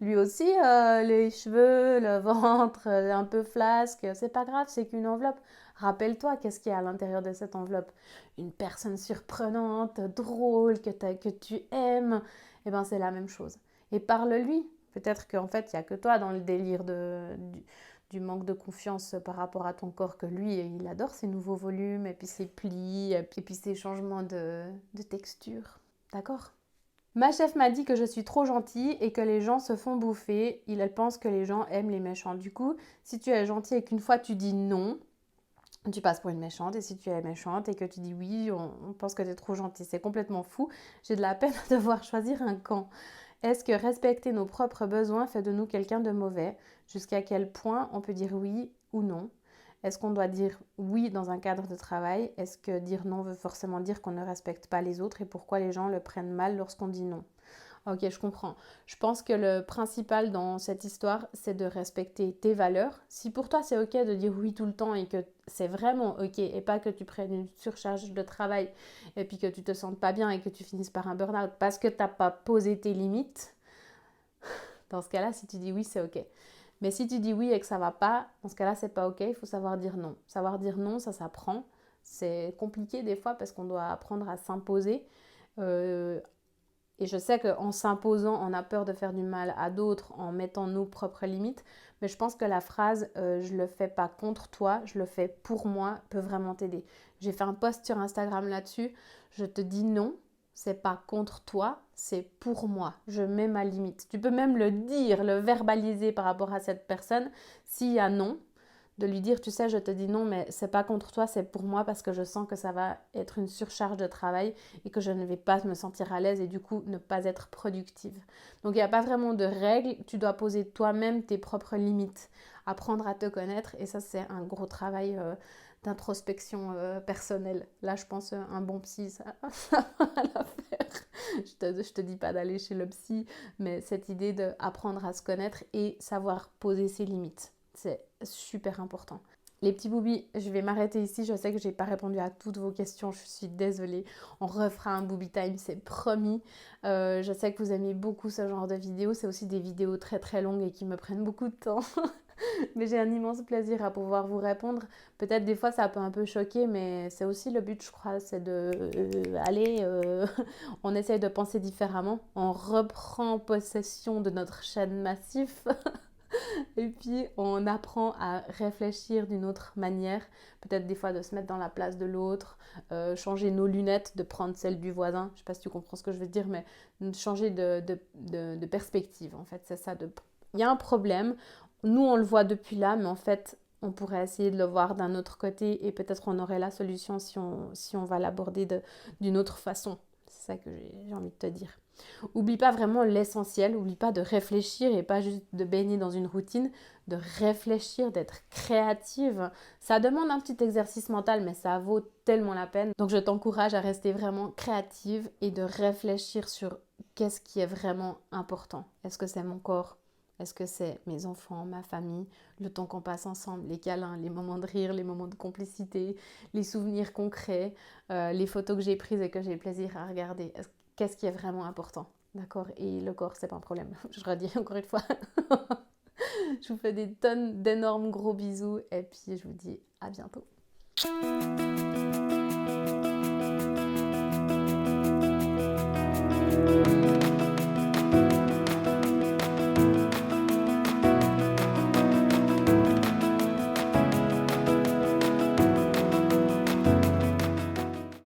Lui aussi, les cheveux, le ventre, un peu flasque, c'est pas grave, c'est qu'une enveloppe. Rappelle-toi, qu'est-ce qu'il y a à l'intérieur de cette enveloppe? Une personne surprenante, drôle, que tu aimes. Eh bien, c'est la même chose. Et parle-lui. Peut-être qu'en fait, il n'y a que toi dans le délire du manque de confiance par rapport à ton corps, que lui, il adore ses nouveaux volumes, et puis ses plis, et puis ses changements de texture. D'accord? Ma chef m'a dit que je suis trop gentille et que les gens se font bouffer. Elle pense que les gens aiment les méchants. Du coup, si tu es gentille et qu'une fois tu dis non, tu passes pour une méchante. Et si tu es méchante et que tu dis oui, on pense que tu es trop gentille. C'est complètement fou. J'ai de la peine à devoir choisir un camp. Est-ce que respecter nos propres besoins fait de nous quelqu'un de mauvais? Jusqu'à quel point on peut dire oui ou non? Est-ce qu'on doit dire oui dans un cadre de travail? Est-ce que dire non veut forcément dire qu'on ne respecte pas les autres? Et pourquoi les gens le prennent mal lorsqu'on dit non? Ok, je comprends. Je pense que le principal dans cette histoire, c'est de respecter tes valeurs. Si pour toi c'est ok de dire oui tout le temps et que c'est vraiment ok et pas que tu prennes une surcharge de travail et puis que tu te sentes pas bien et que tu finisses par un burn-out parce que tu n'as pas posé tes limites, dans ce cas-là, si tu dis oui, c'est ok. Mais si tu dis oui et que ça va pas, dans ce cas-là, c'est pas ok. Il faut savoir dire non. Savoir dire non, ça s'apprend. C'est compliqué des fois parce qu'on doit apprendre à s'imposer. Euh, et je sais qu'en s'imposant, on a peur de faire du mal à d'autres en mettant nos propres limites. Mais je pense que la phrase je le fais pas contre toi, je le fais pour moi peut vraiment t'aider. J'ai fait un post sur Instagram là-dessus. Je te dis non, c'est pas contre toi, c'est pour moi. Je mets ma limite. Tu peux même le dire, le verbaliser par rapport à cette personne. S'il y a non, de lui dire, tu sais, je te dis non, mais c'est pas contre toi, c'est pour moi parce que je sens que ça va être une surcharge de travail et que je ne vais pas me sentir à l'aise et du coup ne pas être productive. Donc il n'y a pas vraiment de règles, tu dois poser toi-même tes propres limites, apprendre à te connaître et ça c'est un gros travail d'introspection personnelle. Là je pense un bon psy, ça va la faire. Je te dis pas d'aller chez le psy, mais cette idée d'apprendre à se connaître et savoir poser ses limites. C'est super important. Les petits boobis, je vais m'arrêter ici. Je sais que j'ai pas répondu à toutes vos questions. Je suis désolée. On refera un booby time, c'est promis. Je sais que vous aimez beaucoup ce genre de vidéos. C'est aussi des vidéos très très longues et qui me prennent beaucoup de temps. Mais j'ai un immense plaisir à pouvoir vous répondre. Peut-être des fois ça peut un peu choquer, mais c'est aussi le but, je crois, c'est de on essaye de penser différemment. On reprend possession de notre chaîne massif. Et puis on apprend à réfléchir d'une autre manière, peut-être des fois de se mettre dans la place de l'autre, changer nos lunettes, de prendre celles du voisin, je ne sais pas si tu comprends ce que je veux dire, mais changer de perspective en fait, c'est ça. Il y a un problème, nous on le voit depuis là, mais en fait on pourrait essayer de le voir d'un autre côté et peut-être on aurait la solution si on va l'aborder d'une autre façon. C'est ça que j'ai envie de te dire. Oublie pas vraiment l'essentiel, oublie pas de réfléchir et pas juste de baigner dans une routine, de réfléchir, d'être créative. Ça demande un petit exercice mental, mais ça vaut tellement la peine. Donc je t'encourage à rester vraiment créative et de réfléchir sur qu'est-ce qui est vraiment important. Est-ce que c'est mon corps? Est-ce que c'est mes enfants, ma famille, le temps qu'on passe ensemble, les câlins, les moments de rire, les moments de complicité, les souvenirs concrets, les photos que j'ai prises et que j'ai plaisir à regarder? Qu'est-ce qui est vraiment important, d'accord? Et le corps, c'est pas un problème. Je redis encore une fois. Je vous fais des tonnes d'énormes gros bisous et puis je vous dis à bientôt.